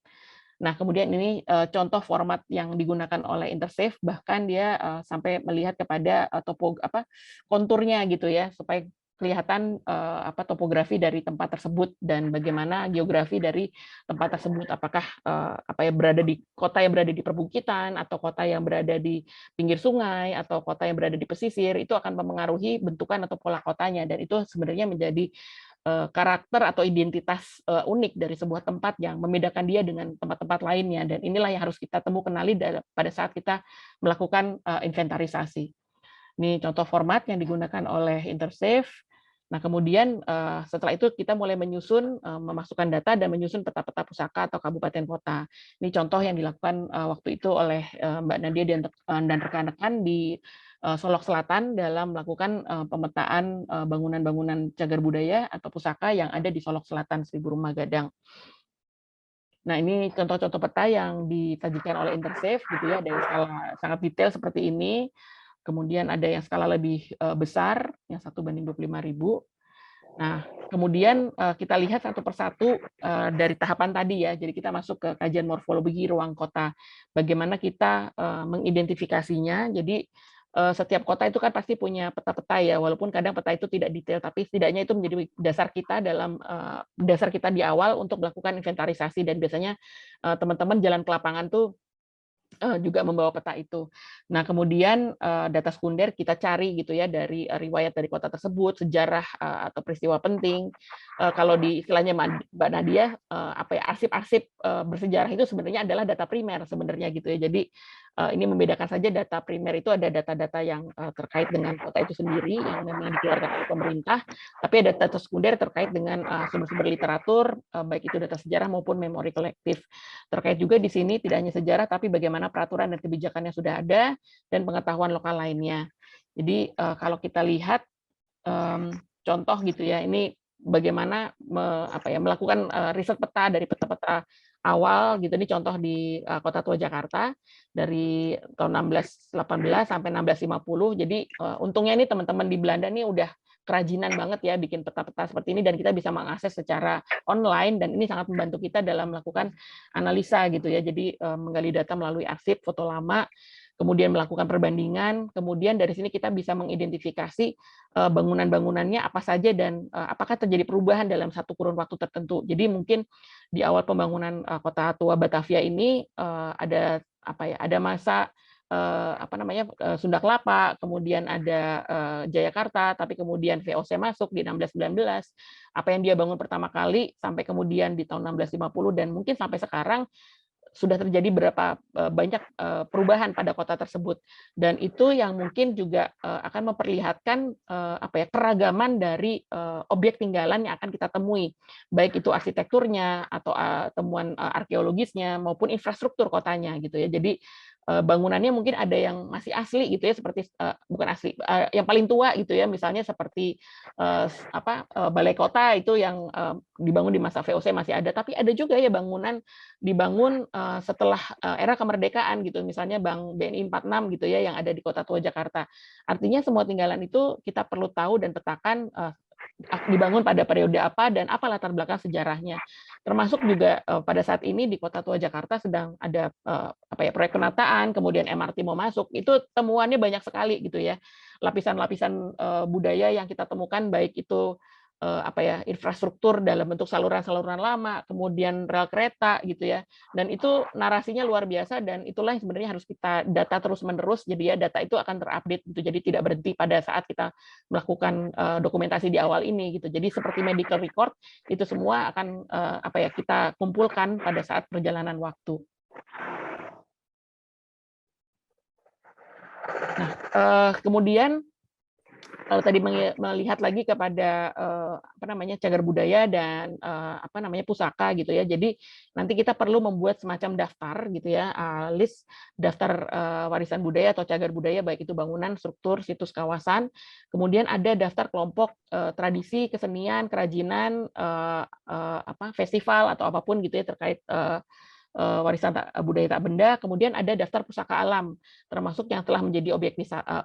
Speaker 4: Nah, kemudian ini contoh format yang digunakan oleh Intersafe, bahkan dia sampai melihat kepada konturnya gitu ya, supaya kelihatan topografi dari tempat tersebut dan bagaimana geografi dari tempat tersebut, apakah berada di kota yang berada di perbukitan atau kota yang berada di pinggir sungai atau kota yang berada di pesisir, itu akan mempengaruhi bentukan atau pola kotanya, dan itu sebenarnya menjadi karakter atau identitas unik dari sebuah tempat yang membedakan dia dengan tempat-tempat lainnya, dan inilah yang harus kita kenali pada saat kita melakukan inventarisasi. Ini contoh format yang digunakan oleh Intersafe. Nah, kemudian setelah itu kita mulai memasukkan data dan menyusun peta-peta pusaka atau kabupaten kota. Ini contoh yang dilakukan waktu itu oleh Mbak Nadia dan rekan-rekan di Solok Selatan dalam melakukan pemetaan bangunan-bangunan cagar budaya atau pusaka yang ada di Solok Selatan, 1000 Rumah Gadang. Nah, ini contoh-contoh peta yang disajikan oleh Intersafe gitu ya, dari skala sangat detail seperti ini. Kemudian ada yang skala lebih besar, yang 1:25.000. Nah, kemudian kita lihat satu persatu dari tahapan tadi ya. Jadi kita masuk ke kajian morfologi ruang kota. Bagaimana kita mengidentifikasinya. Jadi setiap kota itu kan pasti punya peta-peta ya, walaupun kadang peta itu tidak detail, tapi setidaknya itu menjadi dasar kita di awal untuk melakukan inventarisasi, dan biasanya teman-teman jalan ke lapangan tuh juga membawa peta itu. Nah, kemudian data sekunder kita cari gitu ya dari riwayat dari kota tersebut, sejarah atau peristiwa penting. Kalau di istilahnya Mbak Nadia, arsip-arsip bersejarah itu sebenarnya adalah data primer sebenarnya gitu ya. Jadi ini membedakan saja data primer itu ada data-data yang terkait dengan kota itu sendiri yang memang dikeluarkan oleh pemerintah, tapi ada data sekunder terkait dengan sumber-sumber literatur, baik itu data sejarah maupun memori kolektif. Terkait juga di sini tidak hanya sejarah, tapi bagaimana peraturan dan kebijakan yang sudah ada dan pengetahuan lokal lainnya. Jadi kalau kita lihat contoh gitu ya, ini bagaimana melakukan riset peta dari peta-peta awal gitu. Ini contoh di Kota Tua Jakarta dari tahun 1618 sampai 1650. Jadi untungnya ini teman-teman di Belanda nih udah kerajinan banget ya bikin peta-peta seperti ini, dan kita bisa mengakses secara online, dan ini sangat membantu kita dalam melakukan analisa gitu ya. Jadi menggali data melalui arsip, foto lama, kemudian melakukan perbandingan, kemudian dari sini kita bisa mengidentifikasi bangunan-bangunannya apa saja dan apakah terjadi perubahan dalam satu kurun waktu tertentu. Jadi mungkin di awal pembangunan Kota Tua Batavia ini ada masa Sunda Kelapa, kemudian ada Jayakarta, tapi kemudian VOC masuk di 1619. Apa yang dia bangun pertama kali sampai kemudian di tahun 1650 dan mungkin sampai sekarang sudah terjadi berapa banyak perubahan pada kota tersebut, dan itu yang mungkin juga akan memperlihatkan keragaman dari objek tinggalan yang akan kita temui, baik itu arsitekturnya atau temuan arkeologisnya maupun infrastruktur kotanya gitu ya. Jadi bangunannya mungkin ada yang masih asli gitu ya, seperti bukan asli, yang paling tua gitu ya, misalnya seperti Balai Kota itu yang dibangun di masa VOC masih ada, tapi ada juga ya bangunan dibangun setelah era kemerdekaan gitu, misalnya Bank BNI 46 gitu ya yang ada di Kota Tua Jakarta. Artinya semua tinggalan itu kita perlu tahu dan petakan dibangun pada periode apa dan apa latar belakang sejarahnya. Termasuk juga pada saat ini di Kota Tua Jakarta sedang ada proyek penataan, kemudian MRT mau masuk. Itu temuannya banyak sekali gitu ya. Lapisan-lapisan budaya yang kita temukan, baik itu infrastruktur dalam bentuk saluran-saluran lama, kemudian rel kereta gitu ya. Dan itu narasinya luar biasa, dan itulah yang sebenarnya harus kita data terus-menerus. Jadi ya data itu akan terupdate gitu. Jadi tidak berhenti pada saat kita melakukan dokumentasi di awal ini gitu. Jadi seperti medical record itu semua akan kita kumpulkan pada saat perjalanan waktu. Nah, kemudian kalau tadi melihat lagi kepada cagar budaya dan pusaka gitu ya. Jadi nanti kita perlu membuat semacam daftar gitu ya, list daftar warisan budaya atau cagar budaya, baik itu bangunan, struktur, situs, kawasan. Kemudian ada daftar kelompok tradisi, kesenian, kerajinan, festival atau apapun gitu ya terkait warisan budaya tak benda. Kemudian ada daftar pusaka alam, termasuk yang telah menjadi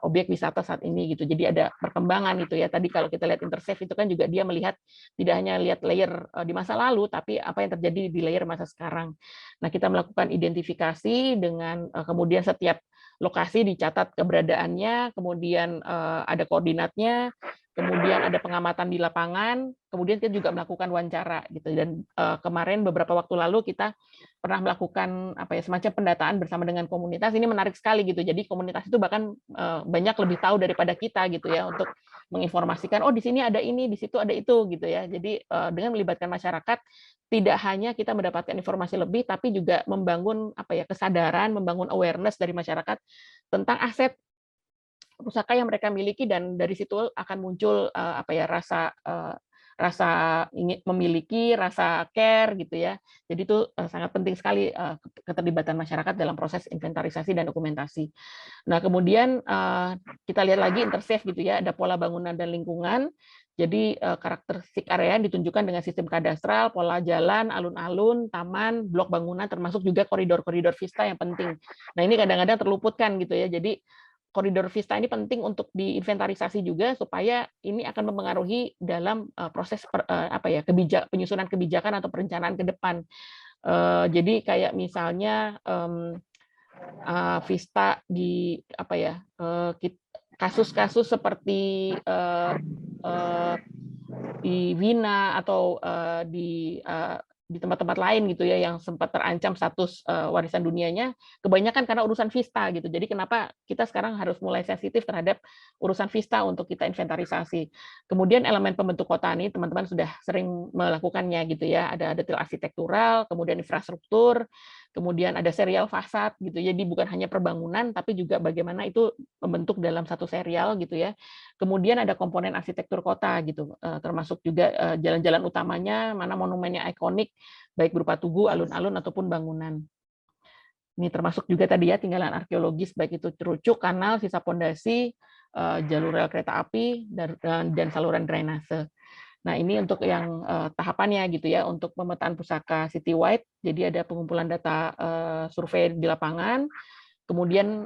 Speaker 4: objek wisata saat ini gitu. Jadi ada perkembangan gitu ya. Tadi kalau kita lihat Intersafe itu kan juga dia melihat tidak hanya lihat layer di masa lalu, tapi apa yang terjadi di layer masa sekarang. Nah, kita melakukan identifikasi dengan kemudian setiap lokasi dicatat keberadaannya, kemudian ada koordinatnya, kemudian ada pengamatan di lapangan, kemudian kita juga melakukan wawancara gitu. Dan kemarin beberapa waktu lalu kita pernah melakukan semacam pendataan bersama dengan komunitas. Ini menarik sekali gitu. Jadi komunitas itu bahkan banyak lebih tahu daripada kita gitu ya, untuk menginformasikan, oh di sini ada ini, di situ ada itu gitu ya. Jadi dengan melibatkan masyarakat, tidak hanya kita mendapatkan informasi lebih, tapi juga membangun kesadaran, membangun awareness dari masyarakat tentang aset pusaka yang mereka miliki, dan dari situ akan muncul rasa ingin memiliki, rasa care gitu ya. Jadi itu sangat penting sekali keterlibatan masyarakat dalam proses inventarisasi dan dokumentasi. Nah, kemudian kita lihat lagi Intersafe gitu ya, ada pola bangunan dan lingkungan. Jadi karakteristik area ditunjukkan dengan sistem kadastral, pola jalan, alun-alun, taman, blok bangunan, termasuk juga koridor-koridor vista yang penting. Nah, ini kadang-kadang terluputkan gitu ya. Jadi koridor vista ini penting untuk diinventarisasi juga, supaya ini akan mempengaruhi dalam proses penyusunan kebijakan atau perencanaan ke depan. Jadi kayak misalnya vista di kasus-kasus seperti di Wina atau di tempat-tempat lain gitu ya, yang sempat terancam status warisan dunianya, kebanyakan karena urusan vista gitu. Jadi kenapa kita sekarang harus mulai sensitif terhadap urusan vista untuk kita inventarisasi. Kemudian elemen pembentuk kota ini teman-teman sudah sering melakukannya gitu ya. Ada detail arsitektural, kemudian infrastruktur, kemudian ada serial fasad gitu. Jadi bukan hanya perbangunan, tapi juga bagaimana itu membentuk dalam satu serial gitu ya. Kemudian ada komponen arsitektur kota gitu, termasuk juga jalan-jalan utamanya, mana monumennya ikonik, baik berupa tugu, alun-alun ataupun bangunan. Ini termasuk juga tadi ya tinggalan arkeologis, baik itu cerucuk, kanal, sisa pondasi, jalur rel kereta api, dan saluran drainase. Nah, ini untuk yang tahapannya gitu ya, untuk pemetaan pusaka citywide. Jadi ada pengumpulan data survei di lapangan, kemudian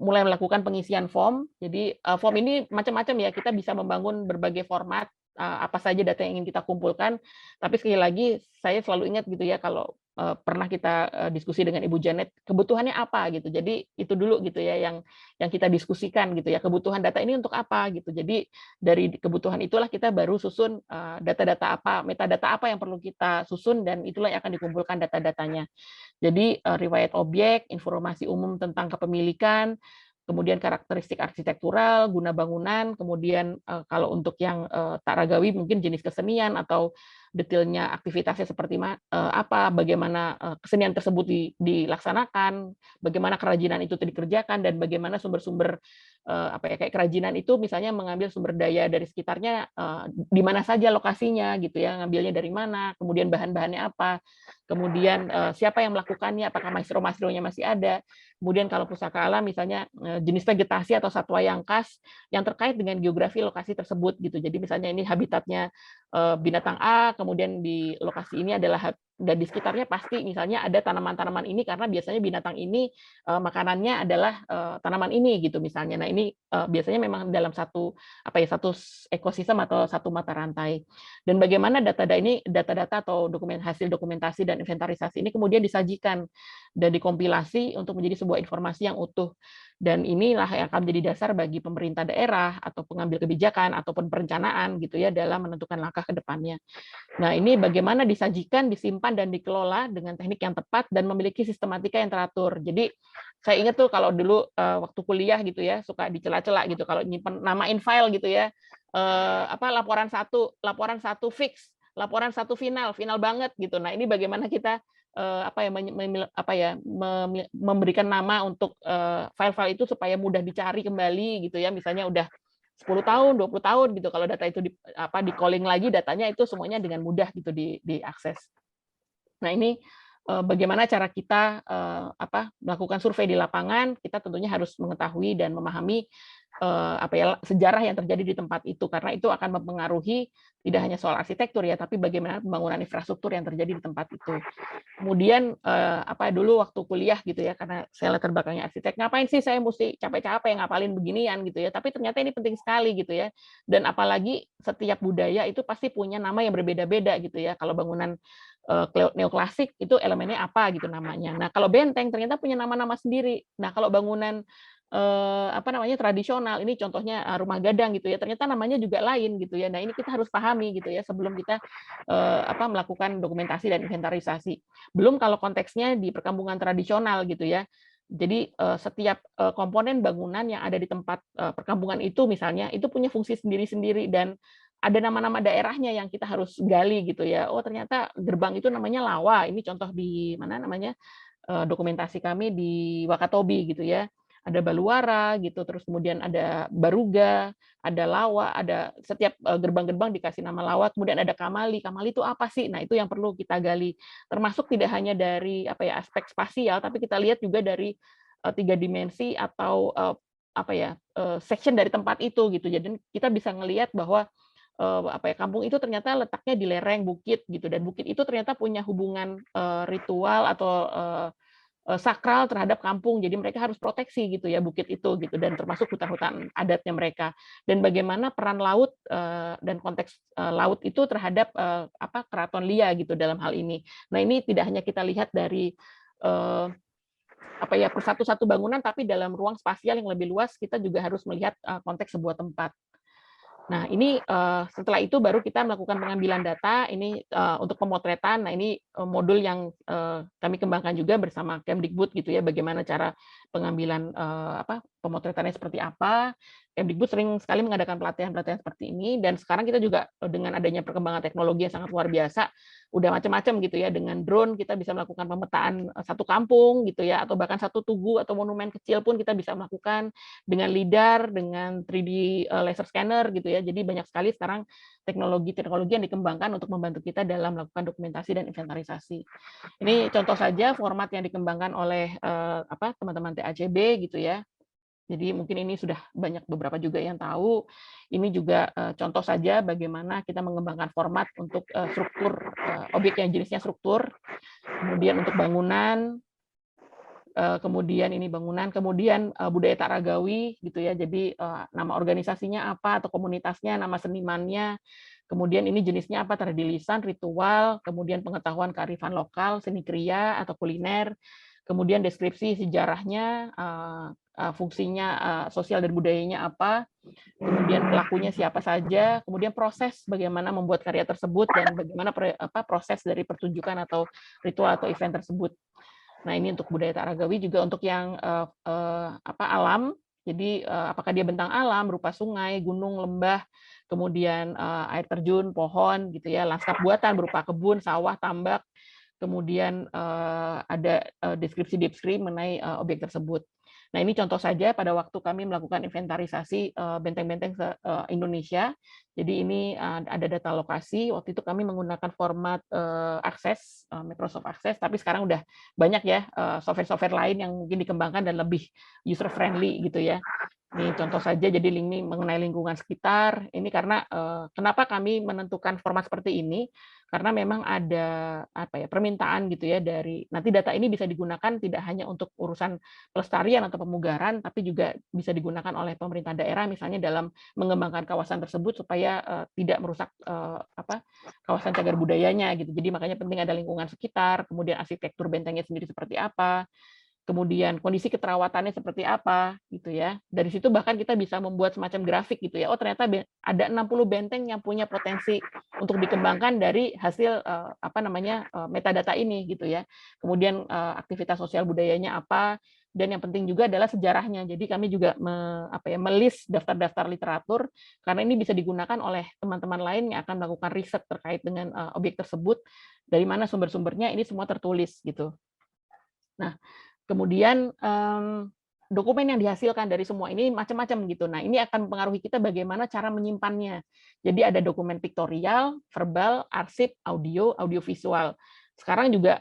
Speaker 4: mulai melakukan pengisian form. Jadi form ini macam-macam ya, kita bisa membangun berbagai format, apa saja data yang ingin kita kumpulkan. Tapi sekali lagi saya selalu ingat gitu ya, kalau pernah kita diskusi dengan Ibu Janet, kebutuhannya apa gitu. Jadi itu dulu gitu ya yang kita diskusikan gitu ya, kebutuhan data ini untuk apa gitu. Jadi dari kebutuhan itulah kita baru susun data-data apa, metadata apa yang perlu kita susun, dan itulah yang akan dikumpulkan data-datanya. Jadi riwayat objek, informasi umum tentang kepemilikan, kemudian karakteristik arsitektural, guna bangunan, kemudian kalau untuk yang tak ragawi mungkin jenis kesenian atau detailnya aktivitasnya seperti apa, bagaimana kesenian tersebut dilaksanakan, bagaimana kerajinan itu dikerjakan, dan bagaimana sumber-sumber kayak kerajinan itu misalnya mengambil sumber daya dari sekitarnya, di mana saja lokasinya gitu ya, ngambilnya dari mana, kemudian bahan-bahannya apa, kemudian siapa yang melakukannya, apakah maestro-maestronya masih ada, kemudian kalau pusaka alam misalnya jenis vegetasi atau satwa yang khas yang terkait dengan geografi lokasi tersebut gitu. Jadi misalnya ini habitatnya binatang A, kemudian di lokasi ini adalah, dan di sekitarnya pasti misalnya ada tanaman-tanaman ini karena biasanya binatang ini makanannya adalah tanaman ini gitu misalnya. Nah ini biasanya memang dalam satu satu ekosistem atau satu mata rantai. Dan bagaimana data-data atau hasil dokumentasi dan inventarisasi ini kemudian disajikan dan dikompilasi untuk menjadi sebuah informasi yang utuh. Dan inilah yang akan menjadi dasar bagi pemerintah daerah atau pengambil kebijakan ataupun perencanaan gitu ya dalam menentukan langkah ke depannya. Nah, ini bagaimana disajikan, disimpan dan dikelola dengan teknik yang tepat dan memiliki sistematika yang teratur. Jadi saya ingat tuh kalau dulu waktu kuliah gitu ya suka dicela-cela gitu kalau nyimpen namain file gitu ya. Laporan satu fix, laporan satu final banget gitu. Nah, ini bagaimana kita memberikan nama untuk file-file itu supaya mudah dicari kembali gitu ya. Misalnya udah 10 tahun, 20 tahun gitu. Kalau data itu di calling lagi datanya itu semuanya dengan mudah gitu diakses. Nah, ini bagaimana cara kita melakukan survei di lapangan, kita tentunya harus mengetahui dan memahami sejarah yang terjadi di tempat itu, karena itu akan mempengaruhi tidak hanya soal arsitektur ya, tapi bagaimana pembangunan infrastruktur yang terjadi di tempat itu. Kemudian dulu waktu kuliah gitu ya, karena saya latar belakangnya arsitek, ngapain sih saya mesti capek-capek ngapalin beginian gitu ya, tapi ternyata ini penting sekali gitu ya. Dan apalagi setiap budaya itu pasti punya nama yang berbeda-beda gitu ya. Kalau bangunan neoklasik itu elemennya apa gitu namanya. Nah, kalau benteng ternyata punya nama-nama sendiri. Nah, kalau bangunan tradisional, ini contohnya rumah gadang gitu ya, ternyata namanya juga lain gitu ya. Nah, ini kita harus pahami gitu ya sebelum kita melakukan dokumentasi dan inventarisasi. Belum kalau konteksnya di perkampungan tradisional gitu ya. Jadi setiap komponen bangunan yang ada di tempat perkampungan itu misalnya itu punya fungsi sendiri-sendiri dan ada nama-nama daerahnya yang kita harus gali gitu ya. Oh, ternyata gerbang itu namanya Lawa. Ini contoh di mana namanya dokumentasi kami di Wakatobi gitu ya. Ada Baluara gitu, terus kemudian ada Baruga, ada Lawa, ada setiap gerbang-gerbang dikasih nama Lawa, kemudian ada Kamali. Kamali itu apa sih? Nah, itu yang perlu kita gali. Termasuk tidak hanya dari aspek spasial, tapi kita lihat juga dari 3 dimensi atau section dari tempat itu gitu. Jadi kita bisa ngelihat bahwa kampung itu ternyata letaknya di lereng bukit gitu, dan bukit itu ternyata punya hubungan ritual atau sakral terhadap kampung, jadi mereka harus proteksi gitu ya bukit itu gitu, dan termasuk hutan-hutan adatnya mereka, dan bagaimana peran laut dan konteks laut itu terhadap Keraton Lia gitu dalam hal ini. Nah, ini tidak hanya kita lihat dari per satu bangunan, tapi dalam ruang spasial yang lebih luas kita juga harus melihat konteks sebuah tempat. Nah, ini setelah itu baru kita melakukan pengambilan data ini untuk pemotretan. Nah, ini modul yang kami kembangkan juga bersama Kemdikbud gitu ya, bagaimana cara pengambilan pemotretannya seperti apa. Kemdikbud sering sekali mengadakan pelatihan-pelatihan seperti ini, dan sekarang kita juga dengan adanya perkembangan teknologi yang sangat luar biasa, udah macam-macam gitu ya, dengan drone kita bisa melakukan pemetaan satu kampung gitu ya, atau bahkan satu tugu atau monumen kecil pun kita bisa melakukan dengan LiDAR, dengan 3D laser scanner gitu ya. Jadi banyak sekali sekarang teknologi yang dikembangkan untuk membantu kita dalam melakukan dokumentasi dan inventarisasi. Ini contoh saja format yang dikembangkan oleh teman-teman TACB gitu ya. Jadi mungkin ini sudah banyak beberapa juga yang tahu. Ini juga contoh saja bagaimana kita mengembangkan format untuk struktur objek yang jenisnya struktur, kemudian untuk bangunan, kemudian ini bangunan, kemudian budaya tak ragawi gitu ya. Jadi nama organisasinya apa atau komunitasnya, nama senimannya, Kemudian ini jenisnya apa, tadi lisan, ritual, kemudian pengetahuan kearifan lokal, seni kriya atau kuliner, kemudian deskripsi sejarahnya, fungsinya sosial dan budayanya apa, kemudian pelakunya siapa saja, kemudian proses bagaimana membuat karya tersebut, dan bagaimana proses dari pertunjukan atau ritual atau event tersebut. Nah, ini untuk budaya Taragawi. Juga untuk yang alam, jadi apakah dia bentang alam berupa sungai, gunung, lembah, kemudian air terjun, pohon, gitu ya, lanskap buatan berupa kebun, sawah, tambak, kemudian ada deskripsi mengenai objek tersebut. Nah, ini contoh saja pada waktu kami melakukan inventarisasi benteng-benteng Indonesia. Jadi ini ada data lokasi. Waktu itu kami menggunakan format Access, Microsoft Access, tapi sekarang udah banyak ya software-software lain yang mungkin dikembangkan dan lebih user friendly gitu ya. Ini contoh saja, jadi ini mengenai lingkungan sekitar. Ini karena kenapa kami menentukan format seperti ini? Karena memang ada permintaan gitu ya dari nanti data ini bisa digunakan tidak hanya untuk urusan pelestarian atau pemugaran, tapi juga bisa digunakan oleh pemerintah daerah misalnya dalam mengembangkan kawasan tersebut supaya tidak merusak kawasan cagar budayanya gitu. Jadi makanya penting ada lingkungan sekitar, kemudian arsitektur bentengnya sendiri seperti apa, kemudian kondisi keterawatannya seperti apa gitu ya. Dari situ bahkan kita bisa membuat semacam grafik gitu ya. Oh, ternyata ada 60 benteng yang punya potensi untuk dikembangkan dari hasil metadata ini gitu ya. Kemudian aktivitas sosial budayanya apa, dan yang penting juga adalah sejarahnya. Jadi kami juga melist daftar-daftar literatur karena ini bisa digunakan oleh teman-teman lain yang akan melakukan riset terkait dengan objek tersebut, dari mana sumber-sumbernya, ini semua tertulis gitu. Nah, kemudian dokumen yang dihasilkan dari semua ini macam-macam gitu. Nah, ini akan mempengaruhi kita bagaimana cara menyimpannya. Jadi ada dokumen piktorial, verbal, arsip, audiovisual. Sekarang juga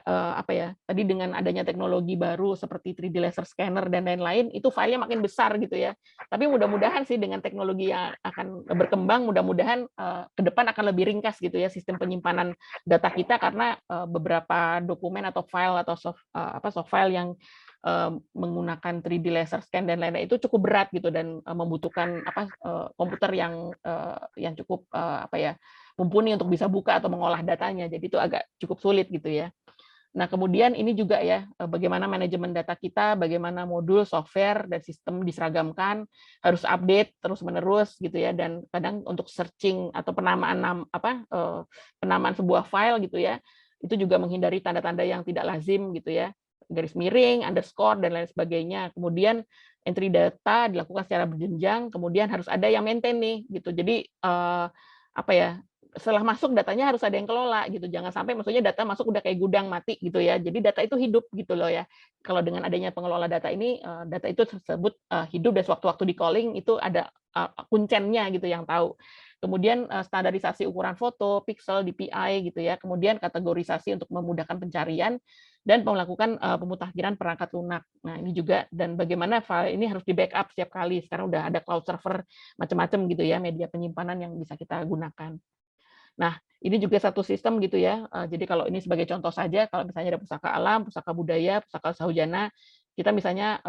Speaker 4: tadi dengan adanya teknologi baru seperti 3D laser scanner dan lain-lain, itu filenya makin besar gitu ya. Tapi mudah-mudahan sih dengan teknologi yang akan berkembang, mudah-mudahan ke depan akan lebih ringkas gitu ya sistem penyimpanan data kita, karena beberapa dokumen atau file atau soft file yang menggunakan 3D laser scan dan lain-lain itu cukup berat gitu, dan membutuhkan komputer yang cukup mumpuni untuk bisa buka atau mengolah datanya. Jadi itu agak cukup sulit gitu ya. Nah, kemudian ini juga ya bagaimana manajemen data kita, bagaimana modul, software, dan sistem diseragamkan, harus update terus-menerus gitu ya, dan kadang untuk searching atau penamaan sebuah file gitu ya, itu juga menghindari tanda-tanda yang tidak lazim gitu ya, garis miring, underscore, dan lain sebagainya. Kemudian entry data dilakukan secara berjenjang, kemudian harus ada yang maintain nih gitu. Jadi setelah masuk datanya harus ada yang kelola gitu. Jangan sampai maksudnya data masuk udah kayak gudang mati gitu ya. Jadi data itu hidup gitu loh ya. Kalau dengan adanya pengelola data ini, data itu tersebut hidup, dan sewaktu-waktu di calling itu ada kuncennya gitu yang tahu. Kemudian standarisasi ukuran foto, pixel, DPI gitu ya. Kemudian kategorisasi untuk memudahkan pencarian, dan melakukan pemutakhiran perangkat lunak. Nah, ini juga, dan bagaimana file ini harus di backup setiap kali. Sekarang udah ada cloud server macam-macam gitu ya, media penyimpanan yang bisa kita gunakan. Nah, ini juga satu sistem gitu ya. Jadi kalau ini sebagai contoh saja, kalau misalnya ada pusaka alam, pusaka budaya, pusaka sahujana, kita misalnya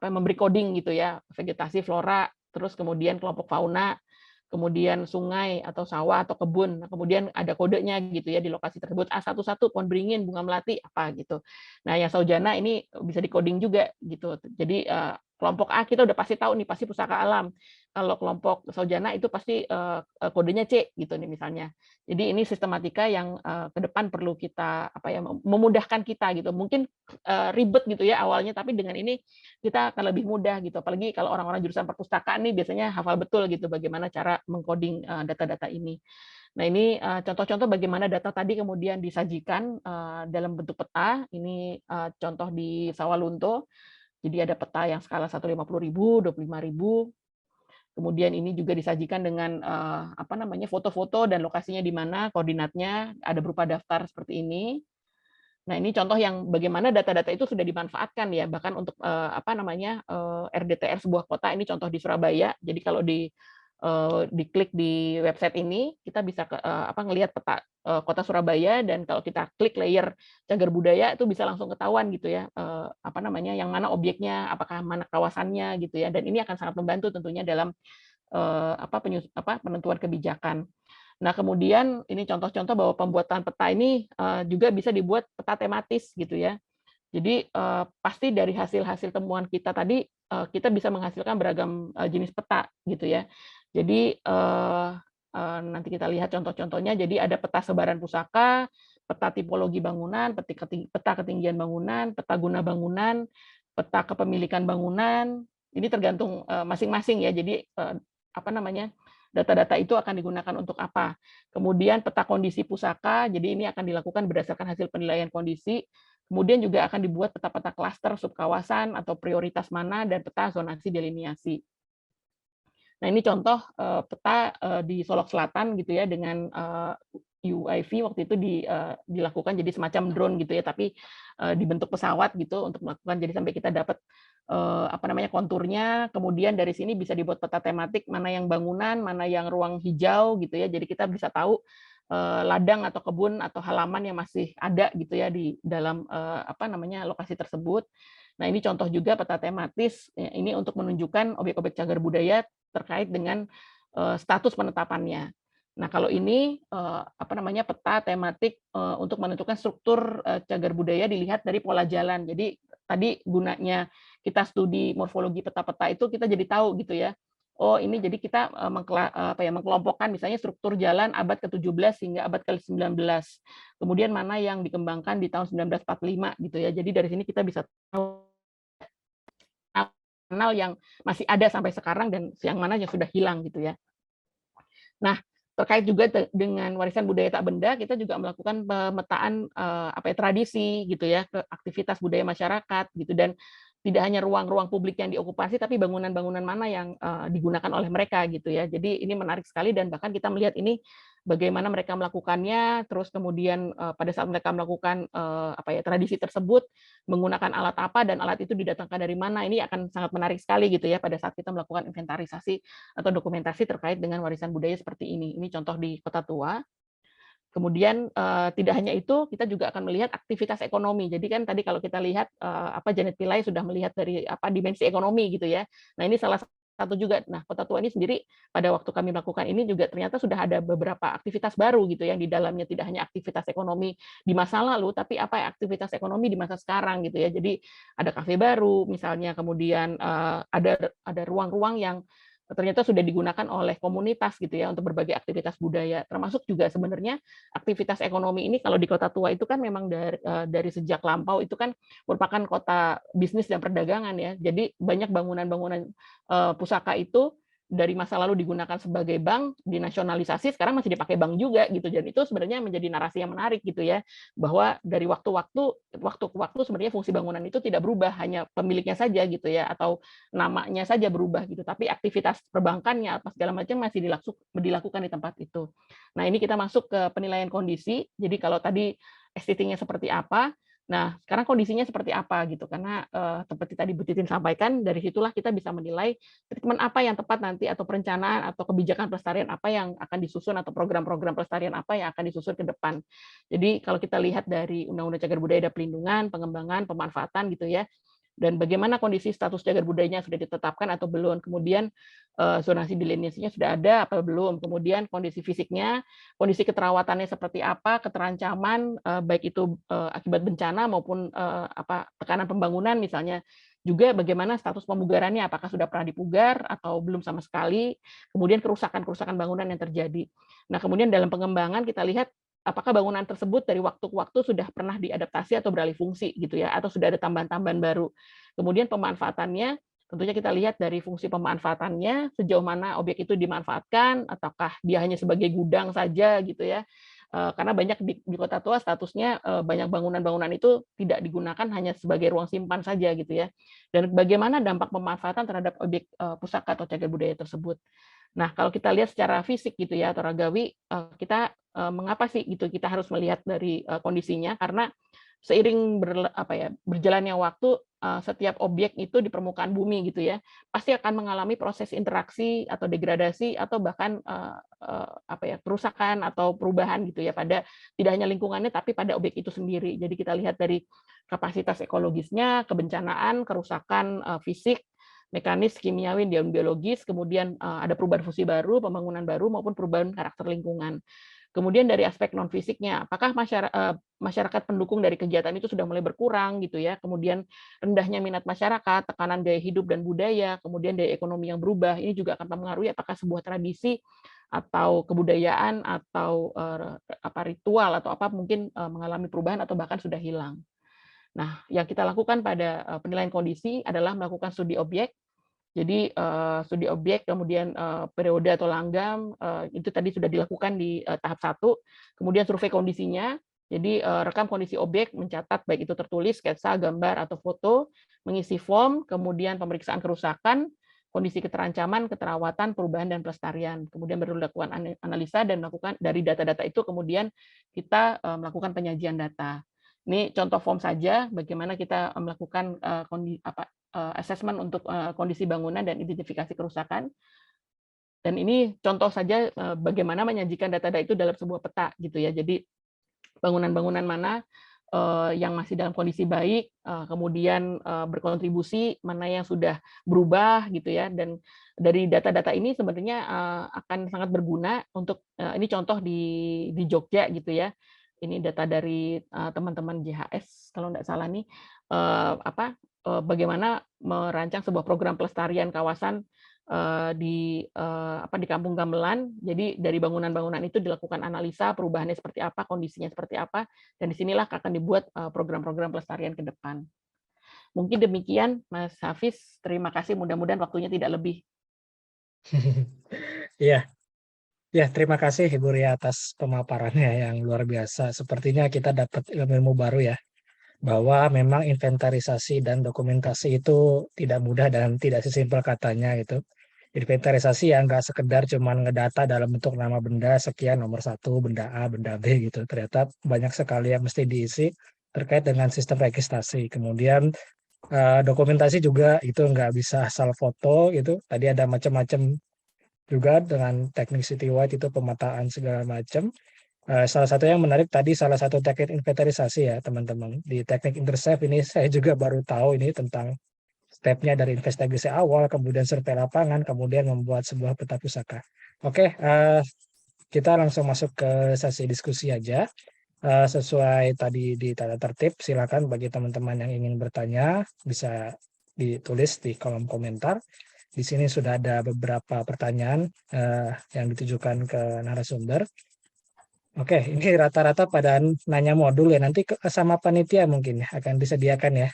Speaker 4: memberi coding gitu ya, vegetasi, flora, terus kemudian kelompok fauna, kemudian sungai atau sawah atau kebun. Nah, kemudian ada kodenya gitu ya di lokasi tersebut. A11 pohon beringin, bunga melati apa gitu. Nah, yang sahujana ini bisa di coding juga gitu. Jadi kelompok A kita udah pasti tahu nih, pasti pusaka alam. Kalau kelompok sahujana itu pasti kodenya C gitu nih misalnya. Jadi ini sistematika yang ke depan perlu kita memudahkan kita gitu. Mungkin ribet gitu ya awalnya, tapi dengan ini kita akan lebih mudah gitu. Apalagi kalau orang-orang jurusan perpustakaan nih biasanya hafal betul gitu bagaimana cara mengcoding data-data ini. Nah, ini contoh-contoh bagaimana data tadi kemudian disajikan dalam bentuk peta. Ini contoh di Sawalunto. Jadi ada peta yang skala 150.000, 25.000. Kemudian ini juga disajikan dengan foto-foto dan lokasinya di mana, koordinatnya ada berupa daftar seperti ini. Nah, ini contoh yang bagaimana data-data itu sudah dimanfaatkan ya, bahkan untuk RDTR sebuah kota. Ini contoh di Surabaya. Jadi kalau diklik di website ini, kita bisa ngelihat peta kota Surabaya, dan kalau kita klik layer cagar budaya itu bisa langsung ketahuan gitu ya, yang mana objeknya, apakah mana kawasannya gitu ya, dan ini akan sangat membantu tentunya dalam penentuan kebijakan. Nah, kemudian ini contoh-contoh bahwa pembuatan peta ini juga bisa dibuat peta tematis gitu ya. Jadi pasti dari hasil-hasil temuan kita tadi kita bisa menghasilkan beragam jenis peta gitu ya. Jadi nanti kita lihat contoh-contohnya. Jadi ada peta sebaran pusaka, peta tipologi bangunan, peta ketinggian bangunan, peta guna bangunan, peta kepemilikan bangunan. Ini tergantung masing-masing ya. Jadi apa namanya, data-data itu akan digunakan untuk apa. Kemudian peta kondisi pusaka. Jadi ini akan dilakukan berdasarkan hasil penilaian kondisi. Kemudian juga akan dibuat peta-peta klaster subkawasan atau prioritas mana dan peta zonasi deliniasi. Nah, ini contoh peta di Solok Selatan gitu ya dengan UAV waktu itu dilakukan jadi semacam drone gitu ya, tapi dibentuk pesawat gitu untuk melakukan, jadi sampai kita dapat apa namanya konturnya. Kemudian dari sini bisa dibuat peta tematik, mana yang bangunan, mana yang ruang hijau gitu ya. Jadi kita bisa tahu ladang atau kebun atau halaman yang masih ada gitu ya di dalam apa namanya lokasi tersebut. Nah, ini contoh juga peta tematis, ini untuk menunjukkan objek-objek cagar budaya terkait dengan status penetapannya. Nah, kalau ini apa namanya peta tematik untuk menentukan struktur cagar budaya dilihat dari pola jalan. Jadi tadi gunanya kita studi morfologi peta-peta itu kita jadi tahu gitu ya. Oh, ini jadi kita mengkelompokkan misalnya struktur jalan abad ke-17 hingga abad ke-19. Kemudian mana yang dikembangkan di tahun 1945 gitu ya. Jadi dari sini kita bisa tahu kanal yang masih ada sampai sekarang dan yang mana yang sudah hilang gitu ya. Nah, terkait juga dengan warisan budaya tak benda, kita juga melakukan pemetaan tradisi gitu ya, ke aktivitas budaya masyarakat gitu, dan tidak hanya ruang-ruang publik yang diokupasi, tapi bangunan-bangunan mana yang digunakan oleh mereka gitu ya. Jadi ini menarik sekali, dan bahkan kita melihat ini bagaimana mereka melakukannya, terus kemudian pada saat mereka melakukan tradisi tersebut menggunakan alat apa dan alat itu didatangkan dari mana. Ini akan sangat menarik sekali gitu ya pada saat kita melakukan inventarisasi atau dokumentasi terkait dengan warisan budaya seperti ini. Ini contoh di Kota Tua. Kemudian tidak hanya itu, kita juga akan melihat aktivitas ekonomi. Jadi kan tadi kalau kita lihat Janet Pillay sudah melihat dari dimensi ekonomi gitu ya. Nah, ini salah satu juga. Nah, Kota Tua ini sendiri pada waktu kami melakukan ini juga ternyata sudah ada beberapa aktivitas baru gitu yang di dalamnya tidak hanya aktivitas ekonomi di masa lalu, tapi aktivitas ekonomi di masa sekarang gitu ya. Jadi ada kafe baru misalnya, kemudian ada ruang-ruang yang ternyata sudah digunakan oleh komunitas gitu ya untuk berbagai aktivitas budaya, termasuk juga sebenarnya aktivitas ekonomi ini kalau di Kota Tua itu kan memang dari sejak lampau itu kan merupakan kota bisnis dan perdagangan ya. Jadi banyak bangunan-bangunan pusaka itu dari masa lalu digunakan sebagai bank, dinasionalisasi, sekarang masih dipakai bank juga gitu. Dan itu sebenarnya menjadi narasi yang menarik gitu ya, bahwa dari waktu ke waktu sebenarnya fungsi bangunan itu tidak berubah, hanya pemiliknya saja gitu ya, atau namanya saja berubah gitu, tapi aktivitas perbankannya apa segala macam masih dilakukan di tempat itu. Nah, ini kita masuk ke penilaian kondisi. Jadi kalau tadi estimatingnya seperti apa, nah, sekarang kondisinya seperti apa gitu, karena seperti tadi Bu Titin sampaikan, dari situlah kita bisa menilai treatment apa yang tepat nanti, atau perencanaan atau kebijakan pelestarian apa yang akan disusun, atau program-program pelestarian apa yang akan disusun ke depan. Jadi kalau kita lihat dari Undang-Undang Cagar Budaya ada pelindungan, pengembangan, pemanfaatan gitu ya, dan bagaimana kondisi status cagar budayanya sudah ditetapkan atau belum, kemudian zonasi deliniasinya sudah ada apa belum, kemudian kondisi fisiknya, kondisi keterawatannya seperti apa, keterancaman baik itu akibat bencana maupun tekanan pembangunan misalnya, juga bagaimana status pemugarannya, apakah sudah pernah dipugar atau belum sama sekali, kemudian kerusakan bangunan yang terjadi. Nah, kemudian dalam pengembangan kita lihat apakah bangunan tersebut dari waktu ke waktu sudah pernah diadaptasi atau beralih fungsi gitu ya, atau sudah ada tambahan-tambahan baru. Kemudian pemanfaatannya, tentunya kita lihat dari fungsi pemanfaatannya, sejauh mana objek itu dimanfaatkan, ataukah dia hanya sebagai gudang saja gitu ya. Karena banyak di Kota Tua statusnya banyak bangunan-bangunan itu tidak digunakan hanya sebagai ruang simpan saja gitu ya. Dan bagaimana dampak pemanfaatan terhadap objek pusaka atau cagar budaya tersebut. Nah, kalau kita lihat secara fisik gitu ya atau ragawi, kita mengapa sih gitu kita harus melihat dari kondisinya, karena seiring berjalannya waktu setiap objek itu di permukaan bumi gitu ya pasti akan mengalami proses interaksi atau degradasi atau bahkan kerusakan atau perubahan gitu ya pada tidak hanya lingkungannya tapi pada objek itu sendiri. Jadi kita lihat dari kapasitas ekologisnya, kebencanaan, kerusakan fisik, mekanis, kimiawi, dan biologis, kemudian ada perubahan fungsi baru, pembangunan baru, maupun perubahan karakter lingkungan. Kemudian dari aspek non fisiknya, apakah masyarakat pendukung dari kegiatan itu sudah mulai berkurang gitu ya. Kemudian rendahnya minat masyarakat, tekanan gaya hidup dan budaya, kemudian daya ekonomi yang berubah, ini juga akan mempengaruhi apakah sebuah tradisi atau kebudayaan atau ritual atau apa mungkin mengalami perubahan atau bahkan sudah hilang. Nah, yang kita lakukan pada penilaian kondisi adalah melakukan studi objek. Jadi studi objek, kemudian periode atau langgam, itu tadi sudah dilakukan di tahap 1. Kemudian survei kondisinya, jadi rekam kondisi objek, mencatat baik itu tertulis, sketsa, gambar, atau foto, mengisi form, kemudian pemeriksaan kerusakan, kondisi keterancaman, keterawatan, perubahan, dan pelestarian. Kemudian baru dilakukan analisa dan melakukan dari data-data itu, kemudian kita melakukan penyajian data. Ini contoh form saja, bagaimana kita melakukan assessment untuk kondisi bangunan dan identifikasi kerusakan. Dan ini contoh saja bagaimana menyajikan data-data itu dalam sebuah peta gitu ya. Jadi bangunan-bangunan mana yang masih dalam kondisi baik, kemudian berkontribusi, mana yang sudah berubah gitu ya. Dan dari data-data ini sebenarnya akan sangat berguna untuk ini contoh di Jogja gitu ya. Ini data dari teman-teman JHS kalau nggak salah nih, bagaimana merancang sebuah program pelestarian kawasan di Kampung Gamelan. Jadi dari bangunan-bangunan itu dilakukan analisa perubahannya seperti apa, kondisinya seperti apa, dan disinilah akan dibuat program-program pelestarian ke depan. Mungkin demikian, Mas Hafiz. Terima kasih. Mudah-mudahan waktunya tidak lebih.
Speaker 3: Iya. Ya, terima kasih Ibu Ria atas pemaparannya yang luar biasa. Sepertinya kita dapat ilmu baru ya, bahwa memang inventarisasi dan dokumentasi itu tidak mudah dan tidak sesimpel katanya gitu. Inventarisasi yang nggak sekedar cuman ngedata dalam bentuk nama benda sekian, nomor 1, benda A, benda B gitu. Ternyata banyak sekali yang mesti diisi terkait dengan sistem registrasi. Kemudian dokumentasi juga itu nggak bisa asal foto gitu. Tadi ada macam-macam juga dengan teknik citywide itu pemetaan segala macam. Salah satu yang menarik tadi salah satu teknik inventarisasi ya teman-teman. Di teknik intercept ini saya juga baru tahu ini tentang stepnya dari investigasi awal, kemudian survei lapangan, kemudian membuat sebuah peta pusaka. Oke, kita langsung masuk ke sesi diskusi aja. Sesuai tadi di tata tertib, silakan bagi teman-teman yang ingin bertanya bisa ditulis di kolom komentar. Di sini sudah ada beberapa pertanyaan yang ditujukan ke narasumber. Oke, ini rata-rata pada nanya modul ya. Nanti sama panitia mungkin ya akan disediakan ya.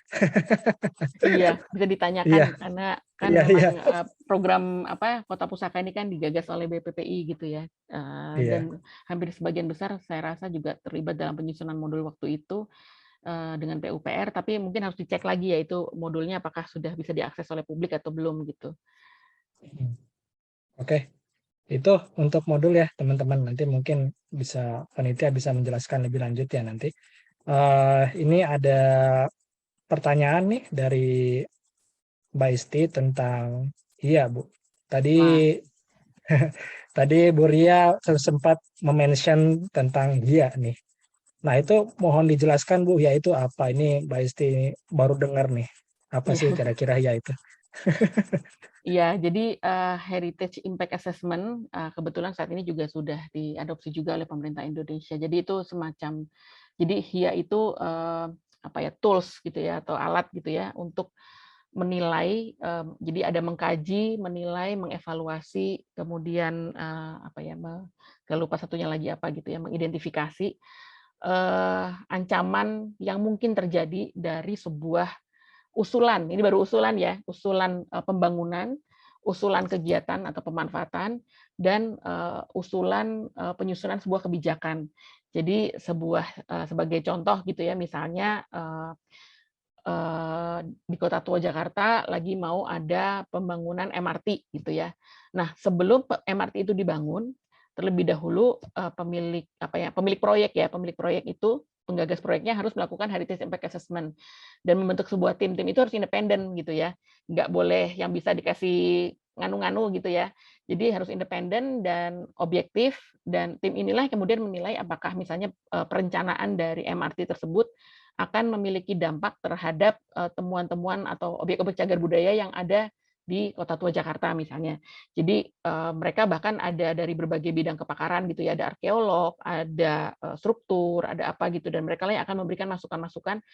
Speaker 4: Iya, bisa ditanyakan
Speaker 3: Iya.
Speaker 4: karena kan
Speaker 3: Iya,
Speaker 4: memang
Speaker 3: iya.
Speaker 4: program Kota Pusaka ini kan digagas oleh BPPI gitu ya.
Speaker 3: Iya.
Speaker 4: Dan hampir sebagian besar saya rasa juga terlibat dalam penyusunan modul waktu itu dengan PUPR, tapi mungkin harus dicek lagi ya itu modulnya apakah sudah bisa diakses oleh publik atau belum gitu.
Speaker 3: Oke. Itu untuk modul ya teman-teman, nanti mungkin bisa panitia bisa menjelaskan lebih lanjut ya nanti. Ini ada pertanyaan nih dari Mbak Isti tentang, iya Bu, tadi tadi Bu Ria sempat mention tentang HIA nih. Nah itu mohon dijelaskan Bu, HIA itu apa? Ini Mbak Isti baru dengar nih, apa sih kira-kira HIA itu?
Speaker 4: Iya, jadi Heritage Impact Assessment kebetulan saat ini juga sudah diadopsi juga oleh pemerintah Indonesia. Jadi itu semacam, jadi HIA itu tools gitu ya atau alat gitu ya untuk menilai. Jadi ada mengkaji, menilai, mengevaluasi, kemudian saya lupa satunya lagi apa gitu ya, mengidentifikasi ancaman yang mungkin terjadi dari sebuah usulan, ini baru usulan ya, usulan pembangunan, usulan kegiatan atau pemanfaatan, dan usulan penyusunan sebuah kebijakan. Jadi sebagai contoh gitu ya, misalnya di Kota Tua Jakarta lagi mau ada pembangunan MRT gitu ya. Nah, sebelum MRT itu dibangun, terlebih dahulu pemilik proyek itu, penggagas proyeknya harus melakukan Heritage Impact Assessment dan membentuk sebuah tim itu harus independen gitu ya, nggak boleh yang bisa dikasih nganu-nganu gitu ya. Jadi harus independen dan objektif, dan tim inilah kemudian menilai apakah misalnya perencanaan dari MRT tersebut akan memiliki dampak terhadap temuan-temuan atau objek-objek cagar budaya yang ada di Kota Tua Jakarta misalnya. Jadi mereka bahkan ada dari berbagai bidang kepakaran gitu ya, ada arkeolog, ada struktur, ada apa gitu, dan mereka yang akan memberikan masukan-masukan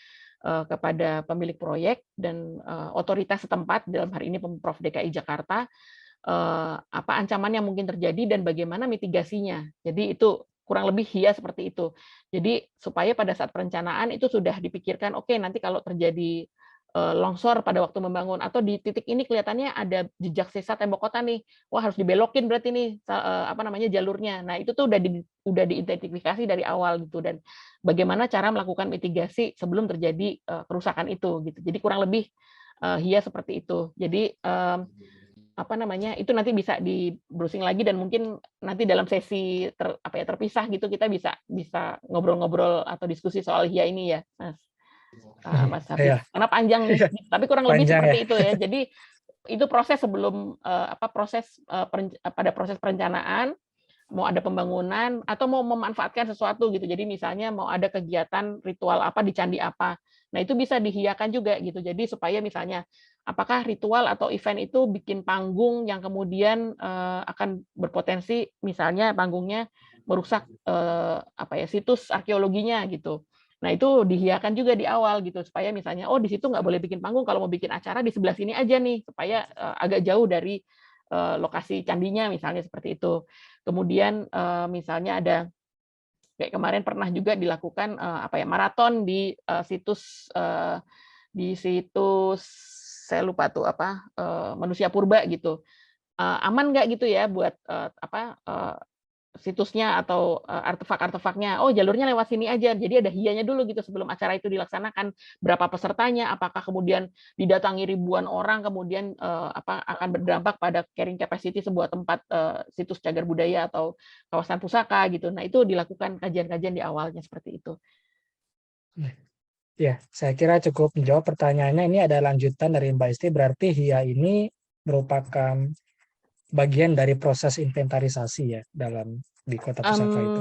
Speaker 4: kepada pemilik proyek dan otoritas setempat, dalam hari ini Pemprov DKI Jakarta, apa ancaman yang mungkin terjadi dan bagaimana mitigasinya. Jadi itu kurang lebih HIA seperti itu. Jadi supaya pada saat perencanaan itu sudah dipikirkan, oke, nanti kalau terjadi longsor pada waktu membangun atau di titik ini kelihatannya ada jejak sisa tembok kota nih, wah harus dibelokin berarti nih apa namanya jalurnya. Nah itu tuh udah diidentifikasi dari awal gitu, dan bagaimana cara melakukan mitigasi sebelum terjadi kerusakan itu gitu. Jadi kurang lebih HIA seperti itu. Jadi apa namanya itu nanti bisa di browsing lagi, dan mungkin nanti dalam sesi terpisah gitu kita bisa ngobrol-ngobrol atau diskusi soal HIA ini ya, Mas Hafiz.
Speaker 3: Iya.
Speaker 4: Karena panjang nih, tapi kurang lebih
Speaker 3: Panjang,
Speaker 4: seperti
Speaker 3: ya.
Speaker 4: itu ya. Jadi itu proses sebelum pada proses perencanaan, mau ada pembangunan atau mau memanfaatkan sesuatu gitu. Jadi misalnya mau ada kegiatan ritual apa di candi apa. Nah, itu bisa dihiakan juga gitu. Jadi supaya misalnya apakah ritual atau event itu bikin panggung yang kemudian akan berpotensi misalnya panggungnya merusak situs arkeologinya gitu. Nah, itu dihiakan juga di awal gitu, supaya misalnya, oh di situ nggak boleh bikin panggung, kalau mau bikin acara di sebelah sini aja nih, supaya agak jauh dari lokasi candinya, misalnya seperti itu. Kemudian misalnya ada, kayak kemarin pernah juga dilakukan maraton di situs saya lupa tuh manusia purba gitu. Aman nggak gitu ya buat situsnya atau artefak-artefaknya, oh jalurnya lewat sini aja. Jadi ada hianya dulu gitu sebelum acara itu dilaksanakan. Berapa pesertanya, apakah kemudian didatangi ribuan orang, kemudian akan berdampak pada carrying capacity sebuah tempat situs cagar budaya atau kawasan pusaka gitu. Nah, itu dilakukan kajian-kajian di awalnya seperti itu.
Speaker 3: Ya, saya kira cukup menjawab pertanyaannya. Ini ada lanjutan dari Mbak Isti, berarti HIA ini merupakan bagian dari proses inventarisasi ya di Kota Pusaka itu.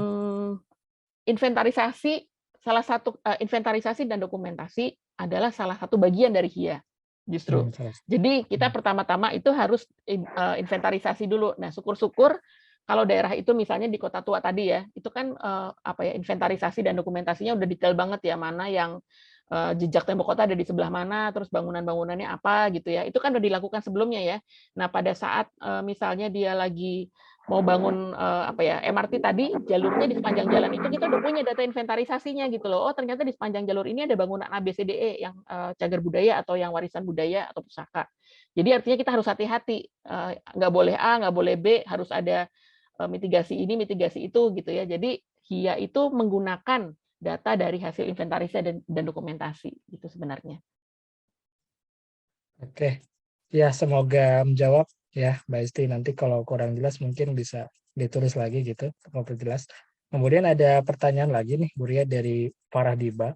Speaker 4: Inventarisasi dan dokumentasi adalah salah satu bagian dari HIA justru. Jadi kita pertama-tama itu harus inventarisasi dulu. Nah, syukur-syukur kalau daerah itu misalnya di Kota Tua tadi ya, itu kan inventarisasi dan dokumentasinya udah detail banget ya, mana yang jejak tembok kota ada di sebelah mana, terus bangunan-bangunannya apa gitu ya. Itu kan udah dilakukan sebelumnya ya. Nah, pada saat misalnya dia lagi mau bangun MRT tadi, jalurnya di sepanjang jalan itu kita udah punya data inventarisasinya gitu loh. Oh, ternyata di sepanjang jalur ini ada bangunan ABCDE yang cagar budaya atau yang warisan budaya atau pusaka. Jadi artinya kita harus hati-hati, nggak boleh A, nggak boleh B, harus ada mitigasi ini, mitigasi itu gitu ya. Jadi HIA itu menggunakan data dari hasil inventarisasi dan dokumentasi itu sebenarnya.
Speaker 3: Oke, ya semoga menjawab ya Mbak Isti. Nanti kalau kurang jelas mungkin bisa ditulis lagi gitu, memperjelas. Kemudian ada pertanyaan lagi nih, Bu Ria, dari Farah Diba.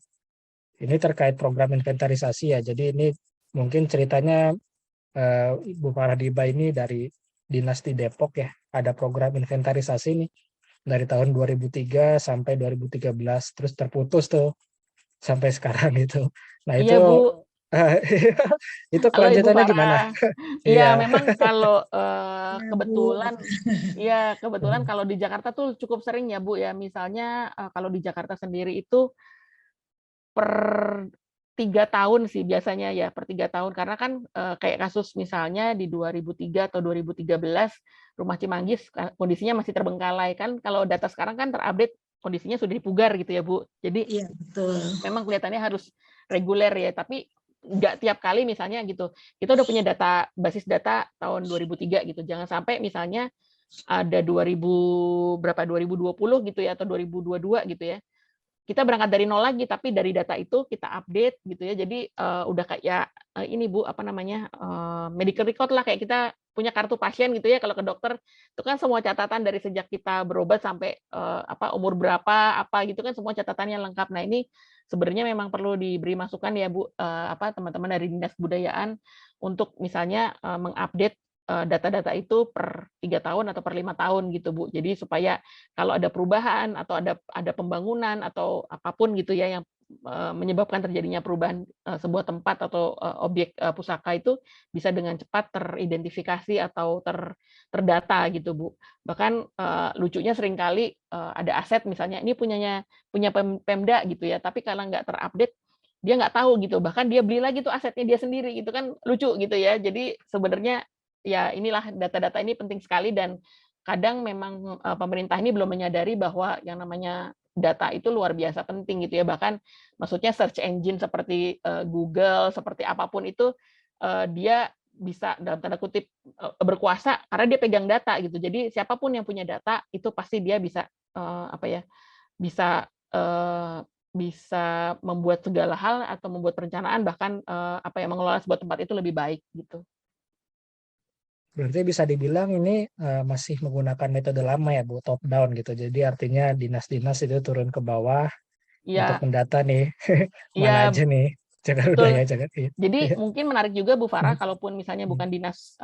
Speaker 3: Ini terkait program inventarisasi ya. Jadi ini mungkin ceritanya Ibu Farah Diba ini dari Dinas di Depok ya. Ada program inventarisasi nih dari tahun 2003 sampai 2013, terus terputus tuh sampai sekarang gitu. Nah itu,
Speaker 4: iya, Bu.
Speaker 3: itu kelanjutannya gimana?
Speaker 4: Iya, memang kalau kebetulan kalau di Jakarta tuh cukup sering ya Bu ya. Misalnya kalau di Jakarta sendiri itu per 3 tahun sih biasanya ya, per 3 tahun. Karena kan kayak kasus misalnya di 2003 atau 2013 Rumah Cimanggis kondisinya masih terbengkalai kan. Kalau data sekarang kan terupdate kondisinya sudah dipugar gitu ya Bu. Jadi
Speaker 1: iya, betul.
Speaker 4: Memang kelihatannya harus reguler ya, tapi nggak tiap kali misalnya gitu. Kita udah punya basis data tahun 2003 gitu. Jangan sampai misalnya ada 2020 gitu ya, atau 2022 gitu ya. Kita berangkat dari nol lagi, tapi dari data itu kita update gitu ya. Jadi udah kayak ini Bu, medical record lah, kayak kita punya kartu pasien gitu ya. Kalau ke dokter itu kan semua catatan dari sejak kita berobat sampai umur berapa apa gitu kan, semua catatannya lengkap. Nah, ini sebenarnya memang perlu diberi masukan ya Bu, teman-teman dari Dinas Kebudayaan untuk misalnya mengupdate data-data itu per 3 tahun atau per 5 tahun gitu Bu. Jadi supaya kalau ada perubahan atau ada pembangunan atau apapun gitu ya yang menyebabkan terjadinya perubahan sebuah tempat atau objek pusaka itu bisa dengan cepat teridentifikasi atau terdata gitu Bu. Bahkan lucunya seringkali ada aset misalnya ini punya Pemda gitu ya, tapi kalau nggak terupdate dia nggak tahu gitu, bahkan dia beli lagi tuh asetnya dia sendiri gitu kan, lucu gitu ya. Jadi sebenarnya ya inilah data-data ini penting sekali dan kadang memang pemerintah ini belum menyadari bahwa yang namanya data itu luar biasa penting gitu ya. Bahkan maksudnya search engine seperti Google, seperti apapun itu dia bisa dalam tanda kutip berkuasa karena dia pegang data gitu. Jadi siapapun yang punya data itu pasti dia bisa bisa bisa membuat segala hal atau membuat perencanaan bahkan mengelola sebuah tempat itu lebih baik gitu.
Speaker 3: Berarti bisa dibilang ini masih menggunakan metode lama ya Bu, top down gitu. Jadi artinya dinas-dinas itu turun ke bawah untuk
Speaker 4: Ya,
Speaker 3: mendata nih mana
Speaker 4: ya
Speaker 3: aja nih cagar budaya,
Speaker 4: betul.
Speaker 3: cagar.
Speaker 4: Jadi mungkin menarik juga Bu Farah,
Speaker 3: Hmm.
Speaker 4: kalaupun misalnya bukan dinas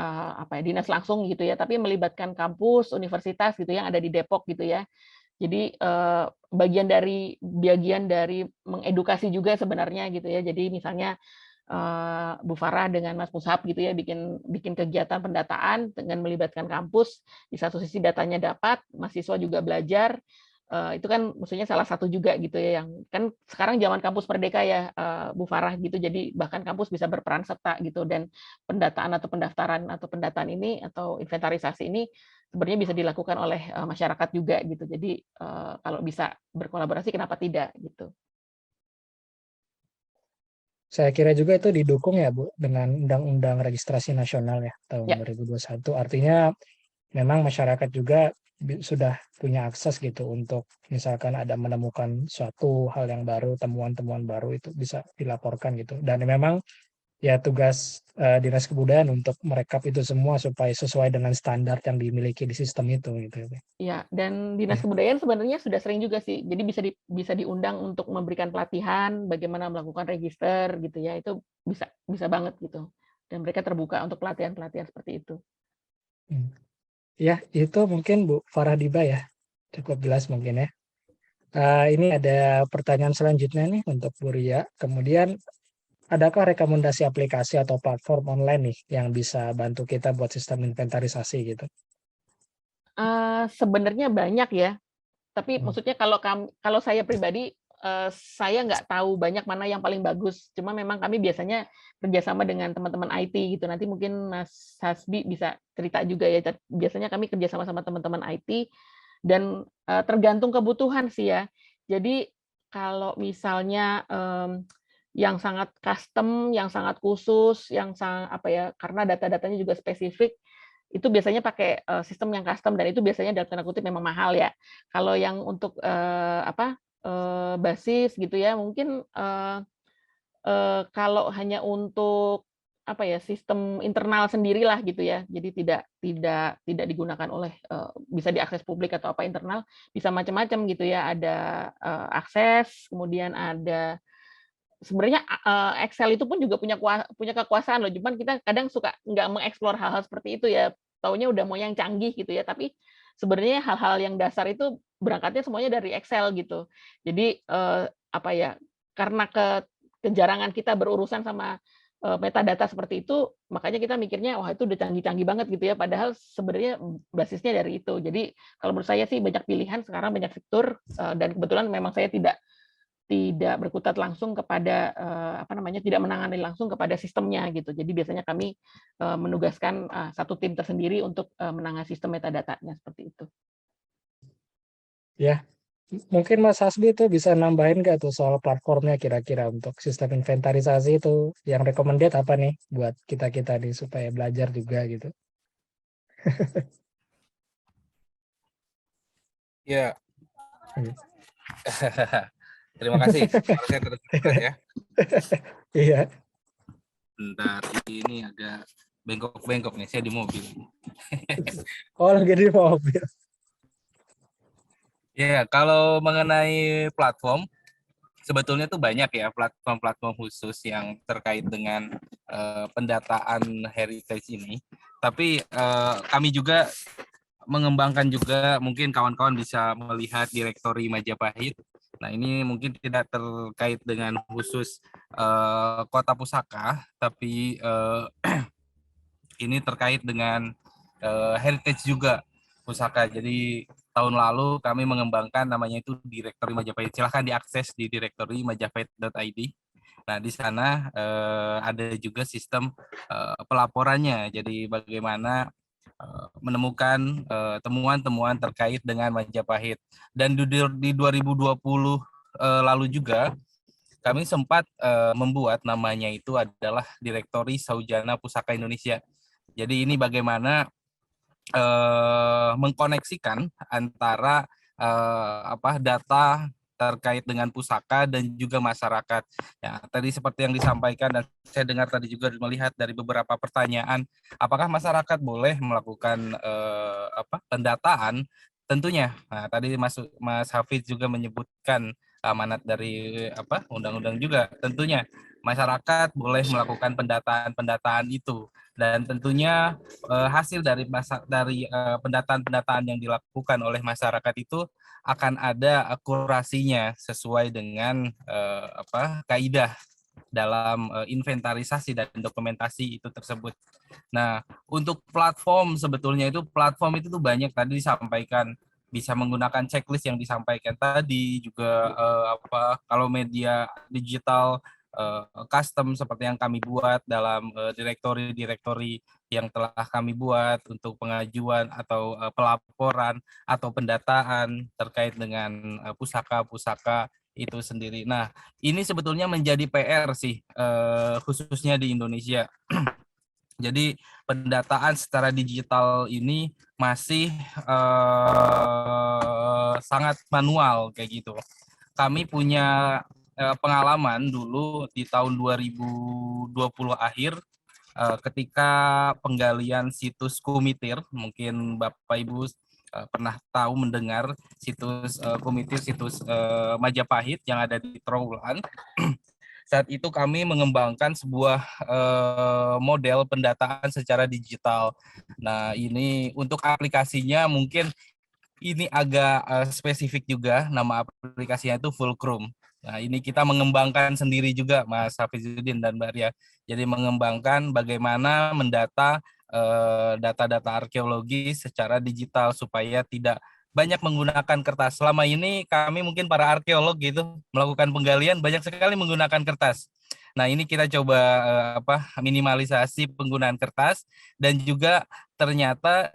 Speaker 4: dinas langsung gitu ya, tapi melibatkan kampus, universitas gitu yang ada di Depok gitu ya. Jadi bagian dari mengedukasi juga sebenarnya gitu ya. Jadi misalnya Bu Farah dengan Mas Mushab gitu ya bikin kegiatan pendataan dengan melibatkan kampus, di satu sisi datanya dapat, mahasiswa juga belajar, itu kan maksudnya salah satu juga gitu ya, yang kan sekarang zaman kampus merdeka ya Bu Farah gitu, jadi bahkan kampus bisa berperan serta gitu, dan pendataan atau pendaftaran atau pendataan ini atau inventarisasi ini sebenarnya bisa dilakukan oleh masyarakat juga gitu. Jadi kalau bisa berkolaborasi kenapa tidak gitu.
Speaker 3: Saya kira juga itu didukung ya Bu dengan Undang-Undang Registrasi Nasional ya tahun
Speaker 4: Ya.
Speaker 3: 2021. Artinya memang masyarakat juga sudah punya akses gitu untuk misalkan ada menemukan suatu hal yang baru, temuan-temuan baru itu bisa dilaporkan gitu. Dan memang ya tugas Dinas Kebudayaan untuk merekap itu semua supaya sesuai dengan standar yang dimiliki di sistem itu gitu.
Speaker 4: Ya, dan Dinas Kebudayaan sebenarnya sudah sering juga sih. Jadi bisa diundang untuk memberikan pelatihan bagaimana melakukan register gitu ya. Itu bisa banget gitu. Dan mereka terbuka untuk pelatihan-pelatihan seperti itu.
Speaker 3: Ya, itu mungkin Bu Farah Diba ya. Cukup jelas mungkin ya. Ini ada pertanyaan selanjutnya nih untuk Bu Ria. Kemudian adakah rekomendasi aplikasi atau platform online nih yang bisa bantu kita buat sistem inventarisasi gitu?
Speaker 4: Sebenarnya banyak ya. Tapi maksudnya kalau saya pribadi, saya nggak tahu banyak mana yang paling bagus. Cuma memang kami biasanya kerjasama dengan teman-teman IT gitu. Nanti mungkin Mas Hasbi bisa cerita juga ya. Biasanya kami kerjasama sama teman-teman IT dan tergantung kebutuhan sih ya. Jadi kalau misalnya yang sangat custom, yang sangat khusus, yang karena data-datanya juga spesifik, itu biasanya pakai sistem yang custom dan itu biasanya dalam tanda kutip memang mahal ya. Kalau yang untuk basis gitu ya, mungkin kalau hanya untuk sistem internal sendirilah gitu ya. Jadi tidak digunakan oleh bisa diakses publik atau apa internal, bisa macam-macam gitu ya. Ada akses, kemudian ada sebenarnya Excel itu pun juga punya kekuasaan loh. Cuman kita kadang suka nggak mengeksplor hal-hal seperti itu ya. Taunya udah mau yang canggih gitu ya. Tapi sebenarnya hal-hal yang dasar itu berangkatnya semuanya dari Excel gitu. Jadi karena kejarangan kita berurusan sama metadata seperti itu, makanya kita mikirnya wah itu udah canggih-canggih banget gitu ya. Padahal sebenarnya basisnya dari itu. Jadi kalau menurut saya sih banyak pilihan sekarang, banyak fitur, dan kebetulan memang saya tidak berkutat langsung kepada tidak menangani langsung kepada sistemnya gitu. Jadi biasanya kami menugaskan satu tim tersendiri untuk menangani sistem metadatanya seperti itu.
Speaker 3: Ya, mungkin Mas Hasbi itu bisa nambahin nggak tuh soal platformnya kira-kira untuk sistem inventarisasi itu yang recommended apa nih buat kita-kita nih supaya belajar juga gitu.
Speaker 5: Ya. Terima kasih. Saya terdengar ya.
Speaker 3: Iya.
Speaker 5: Bentar, ini agak bengkok-bengkok nih. Saya di mobil.
Speaker 3: Oh, lagi di mobil.
Speaker 5: Ya, kalau mengenai platform, sebetulnya tuh banyak ya platform-platform khusus yang terkait dengan pendataan heritage ini. Tapi kami juga mengembangkan juga, mungkin kawan-kawan bisa melihat Direktori Majapahit. Nah, ini mungkin tidak terkait dengan khusus Kota Pusaka, tapi ini terkait dengan heritage juga pusaka. Jadi tahun lalu kami mengembangkan namanya itu Directory Majapahit. Silahkan diakses di directory majapahit.id. Nah, di sana ada juga sistem pelaporannya. Jadi bagaimana menemukan temuan-temuan terkait dengan Majapahit. Dan di 2020 lalu juga kami sempat membuat namanya itu adalah Direktori Saujana Pusaka Indonesia. Jadi ini bagaimana mengkoneksikan antara data terkait dengan pusaka dan juga masyarakat. Ya, tadi seperti yang disampaikan dan saya dengar tadi juga melihat dari beberapa pertanyaan, apakah masyarakat boleh melakukan pendataan? Tentunya. Nah, tadi Mas Hafiz juga menyebutkan amanat dari undang-undang juga. Tentunya masyarakat boleh melakukan pendataan itu, dan tentunya hasil dari pendataan-pendataan yang dilakukan oleh masyarakat itu akan ada akurasinya sesuai dengan kaidah dalam inventarisasi dan dokumentasi itu tersebut. Nah, untuk platform sebetulnya platform itu tuh banyak tadi disampaikan, bisa menggunakan checklist yang disampaikan tadi juga kalau media digital custom seperti yang kami buat dalam direktori yang telah kami buat untuk pengajuan atau pelaporan atau pendataan terkait dengan pusaka-pusaka itu sendiri. Nah, ini sebetulnya menjadi PR sih, khususnya di Indonesia. Jadi pendataan secara digital ini masih sangat manual kayak gitu. Kami punya pengalaman dulu di tahun 2020 akhir ketika penggalian situs Kumitir, mungkin Bapak Ibu pernah tahu mendengar situs Kumitir, situs Majapahit yang ada di Trowulan. Saat itu kami mengembangkan sebuah model pendataan secara digital. Nah, ini untuk aplikasinya mungkin ini agak spesifik juga, nama aplikasinya itu Fulcrum. Nah, ini kita mengembangkan sendiri juga, Mas Hafizuddin dan Mbak Ria. Jadi mengembangkan bagaimana mendata data-data arkeologi secara digital supaya tidak banyak menggunakan kertas. Selama ini kami mungkin para arkeolog gitu melakukan penggalian banyak sekali menggunakan kertas. Nah, ini kita coba minimalisasi penggunaan kertas, dan juga ternyata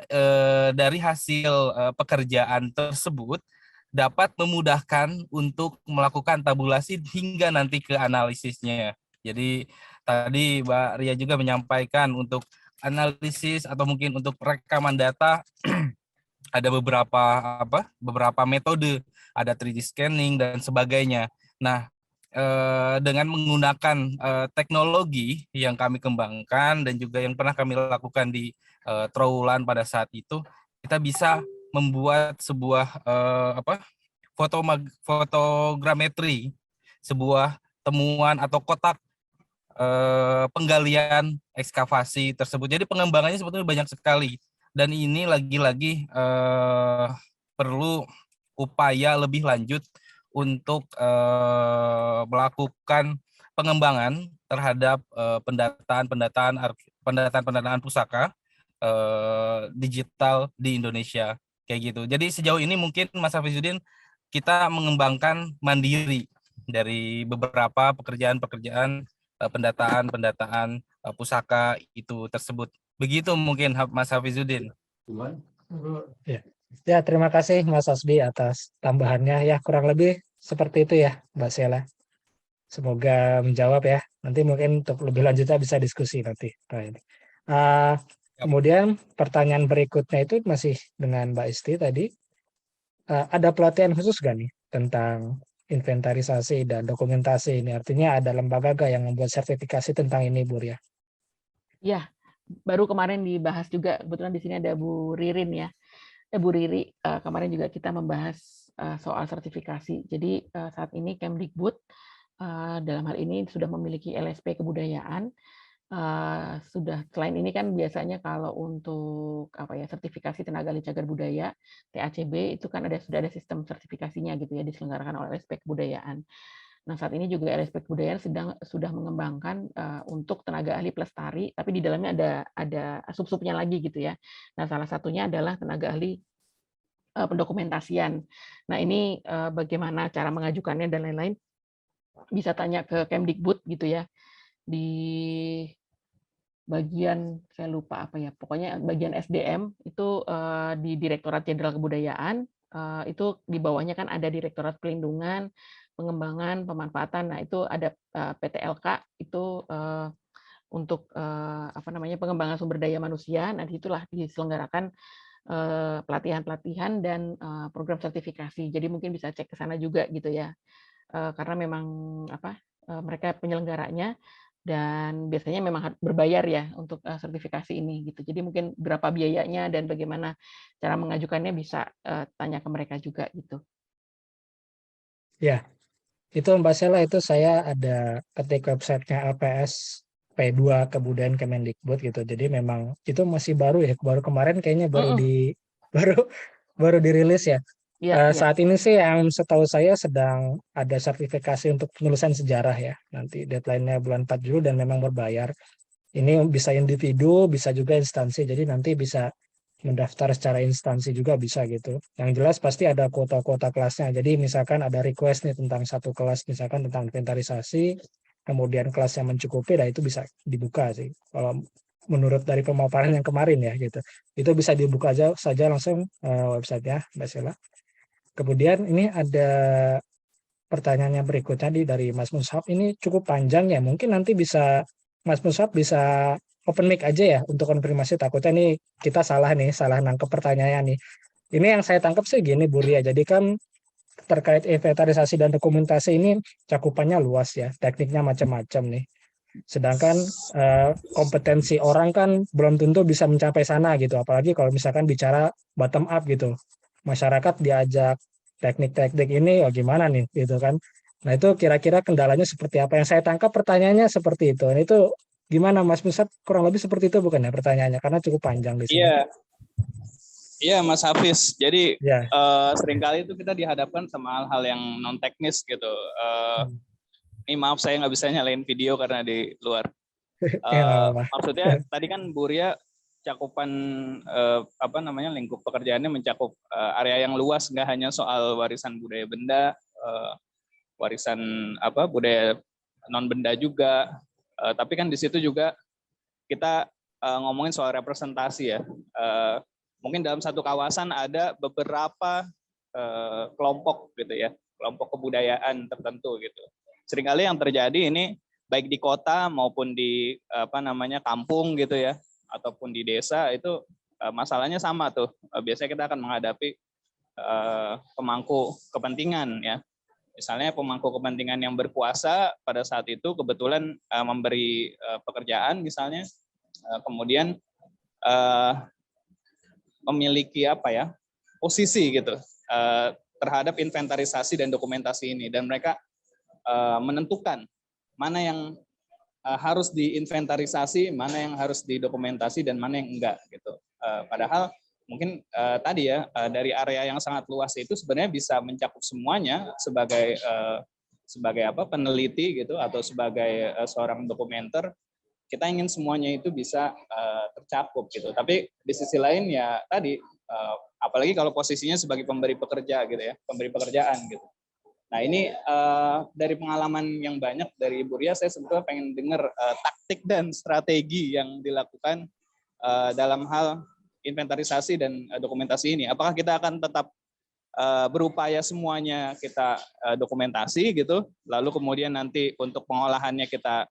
Speaker 5: dari hasil pekerjaan tersebut dapat memudahkan untuk melakukan tabulasi hingga nanti ke analisisnya. Jadi tadi Mbak Ria juga menyampaikan untuk analisis atau mungkin untuk rekaman data ada beberapa metode, ada 3D scanning dan sebagainya. Nah, dengan menggunakan teknologi yang kami kembangkan dan juga yang pernah kami lakukan di Trowulan pada saat itu, kita bisa membuat sebuah fotogrametri, sebuah temuan atau kotak penggalian ekskavasi tersebut. Jadi pengembangannya sebetulnya banyak sekali, dan ini lagi-lagi perlu upaya lebih lanjut untuk melakukan pengembangan terhadap pendataan pusaka digital di Indonesia kayak gitu. Jadi sejauh ini mungkin Mas Hafizuddin kita mengembangkan mandiri dari beberapa pekerjaan pendataan pusaka itu tersebut. Begitu mungkin Mas Hafizuddin.
Speaker 3: Ya, terima kasih Mas Asbi atas tambahannya. Ya, kurang lebih seperti itu ya Mbak Sheila. Semoga menjawab ya. Nanti mungkin untuk lebih lanjutnya bisa diskusi nanti. Kemudian pertanyaan berikutnya itu masih dengan Mbak Isti tadi. Ada pelatihan khusus nggak nih tentang inventarisasi dan dokumentasi ini? Artinya ada lembaga nggak yang membuat sertifikasi tentang ini, Bu Ria?
Speaker 4: Ya, baru kemarin dibahas juga. Kebetulan di sini ada Bu Ririn ya. Bu Riri, kemarin juga kita membahas soal sertifikasi. Jadi saat ini Kemdikbud dalam hal ini sudah memiliki LSP kebudayaan sudah selain ini kan biasanya kalau untuk sertifikasi tenaga ahli cagar budaya TACB itu kan sudah ada sistem sertifikasinya gitu ya, diselenggarakan oleh LSP Kebudayaan. Nah, saat ini juga LSP Kebudayaan sudah mengembangkan untuk tenaga ahli pelestari, tapi di dalamnya ada sub-subnya lagi gitu ya. Nah, salah satunya adalah tenaga ahli pendokumentasian. Nah, ini bagaimana cara mengajukannya dan lain-lain, bisa tanya ke Kemdikbud gitu ya. Di bagian, saya lupa apa ya, pokoknya bagian SDM itu di Direktorat Jenderal Kebudayaan, itu di bawahnya kan ada Direktorat Pelindungan, Pengembangan, Pemanfaatan. Nah, itu ada PTLK itu untuk pengembangan sumber daya manusia. Nah, itulah diselenggarakan pelatihan-pelatihan dan program sertifikasi. Jadi mungkin bisa cek ke sana juga gitu ya. Karena memang mereka penyelenggaranya dan biasanya memang berbayar ya untuk sertifikasi ini gitu. Jadi mungkin berapa biayanya dan bagaimana cara mengajukannya bisa tanya ke mereka juga gitu.
Speaker 3: Ya, itu Mbak Sela, itu saya ada ketik websitenya LPS P2 Kebudayaan Kemendikbud gitu. Jadi memang itu masih baru ya, baru kemarin kayaknya baru dirilis ya.
Speaker 4: Iya, iya.
Speaker 3: Saat ini sih yang setahu saya sedang ada sertifikasi untuk penulisan sejarah ya. Nanti deadline-nya bulan 4 Juli dan memang berbayar. Ini bisa individu, bisa juga instansi. Jadi nanti bisa mendaftar secara instansi juga bisa gitu. Yang jelas pasti ada kuota-kuota kelasnya. Jadi misalkan ada request nih tentang satu kelas, misalkan tentang inventarisasi, kemudian kelas yang mencukupi, nah itu bisa dibuka sih. Kalau menurut dari pemaparan yang kemarin ya gitu. Itu bisa dibuka aja saja langsung websitenya Mbak Sela. Kemudian ini ada pertanyaannya berikutnya dari Mas Mushab, ini cukup panjang ya. Mungkin nanti bisa Mas Mushab bisa open mic aja ya untuk konfirmasi, takutnya nih kita salah nangkep pertanyaannya nih. Ini yang saya tangkap sih gini Bu Ria, jadi kan terkait inventarisasi dan dokumentasi ini cakupannya luas ya, tekniknya macam-macam nih. Sedangkan kompetensi orang kan belum tentu bisa mencapai sana gitu, apalagi kalau misalkan bicara bottom up gitu. Masyarakat diajak teknik-teknik ini, oh gimana nih gitu kan. Nah itu kira-kira kendalanya seperti apa? Yang saya tangkap pertanyaannya seperti itu. Nah, itu gimana Mas Musab, kurang lebih seperti itu bukan ya pertanyaannya? Karena cukup panjang di sini.
Speaker 6: Iya Mas Hafiz. Jadi
Speaker 3: Ya.
Speaker 6: Seringkali itu kita dihadapkan sama hal-hal yang non teknis gitu. Ini maaf saya nggak bisa nyalain video karena di luar. Maksudnya tadi kan Bu Ria cakupan lingkup pekerjaannya mencakup area yang luas, nggak hanya soal warisan budaya benda, warisan budaya non benda juga. Tapi kan di situ juga kita ngomongin soal representasi ya. Mungkin dalam satu kawasan ada beberapa kelompok gitu ya, kelompok kebudayaan tertentu gitu. Seringkali yang terjadi ini baik di kota maupun di kampung gitu ya, ataupun di desa itu masalahnya sama tuh. Biasanya kita akan menghadapi pemangku kepentingan ya. Misalnya pemangku kepentingan yang berkuasa pada saat itu kebetulan memberi pekerjaan misalnya, kemudian memiliki posisi gitu terhadap inventarisasi dan dokumentasi ini, dan mereka menentukan mana yang harus diinventarisasi, mana yang harus didokumentasi, dan mana yang enggak gitu. Padahal mungkin tadi ya dari area yang sangat luas itu sebenarnya bisa mencakup semuanya sebagai peneliti gitu atau sebagai seorang dokumenter. Kita ingin semuanya itu bisa tercakup gitu. Tapi di sisi lain ya tadi apalagi kalau posisinya sebagai pemberi pekerja gitu ya, pemberi pekerjaan gitu. Nah ini dari pengalaman yang banyak dari Ibu Ria, saya sebetulnya pengen dengar taktik dan strategi yang dilakukan dalam hal inventarisasi dan dokumentasi ini. Apakah kita akan tetap berupaya semuanya kita dokumentasi gitu, lalu kemudian nanti untuk pengolahannya kita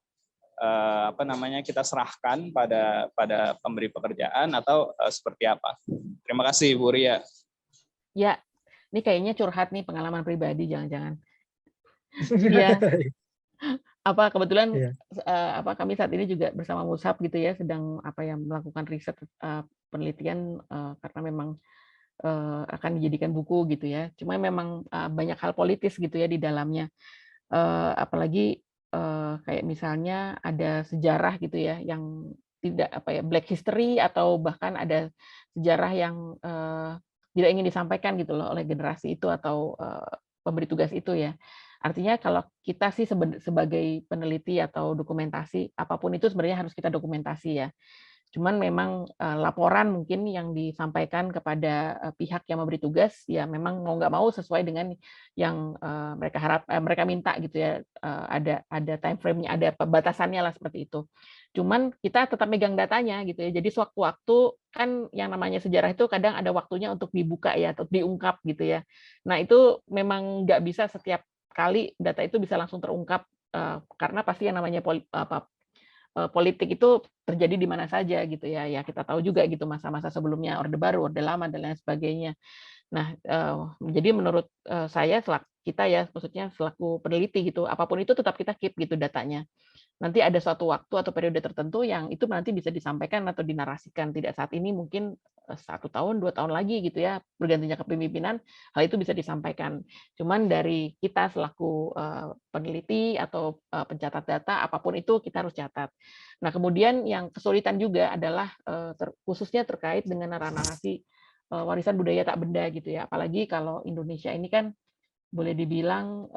Speaker 6: kita serahkan pada pemberi pekerjaan, atau seperti apa? Terima kasih Bu Ria.
Speaker 4: Ya, ini kayaknya curhat nih, pengalaman pribadi jangan-jangan. Iya. Kebetulan kami saat ini juga bersama Mushab gitu ya, sedang melakukan riset penelitian karena memang akan dijadikan buku gitu ya. Cuma memang banyak hal politis gitu ya di dalamnya. Apalagi kayak misalnya ada sejarah gitu ya yang tidak black history atau bahkan ada sejarah yang tidak ingin disampaikan gitu loh oleh generasi itu atau pemberi tugas itu ya. Artinya kalau kita sih sebagai peneliti atau dokumentasi apapun itu sebenarnya harus kita dokumentasi ya. Cuman memang laporan mungkin yang disampaikan kepada pihak yang memberi tugas ya memang mau nggak mau sesuai dengan yang mereka minta gitu ya, ada time frame-nya, ada batasannya lah seperti itu. Cuman kita tetap megang datanya gitu ya. Jadi sewaktu-waktu kan yang namanya sejarah itu kadang ada waktunya untuk dibuka ya atau diungkap gitu ya. Nah itu memang nggak bisa setiap kali data itu bisa langsung terungkap karena pasti yang namanya politik itu terjadi di mana saja gitu ya. Ya kita tahu juga gitu masa-masa sebelumnya Orde Baru, Orde Lama dan lain sebagainya. Nah, jadi menurut saya kita ya maksudnya selaku peneliti gitu, apapun itu tetap kita keep gitu datanya. Nanti ada suatu waktu atau periode tertentu yang itu nanti bisa disampaikan atau dinarasikan. Tidak saat ini, mungkin 1 tahun, 2 tahun lagi gitu ya, bergantinya kepemimpinan, hal itu bisa disampaikan. Cuman dari kita selaku peneliti atau pencatat data, apapun itu kita harus catat. Nah, kemudian yang kesulitan juga adalah khususnya terkait dengan narasi warisan budaya tak benda gitu ya. Apalagi kalau Indonesia ini kan boleh dibilang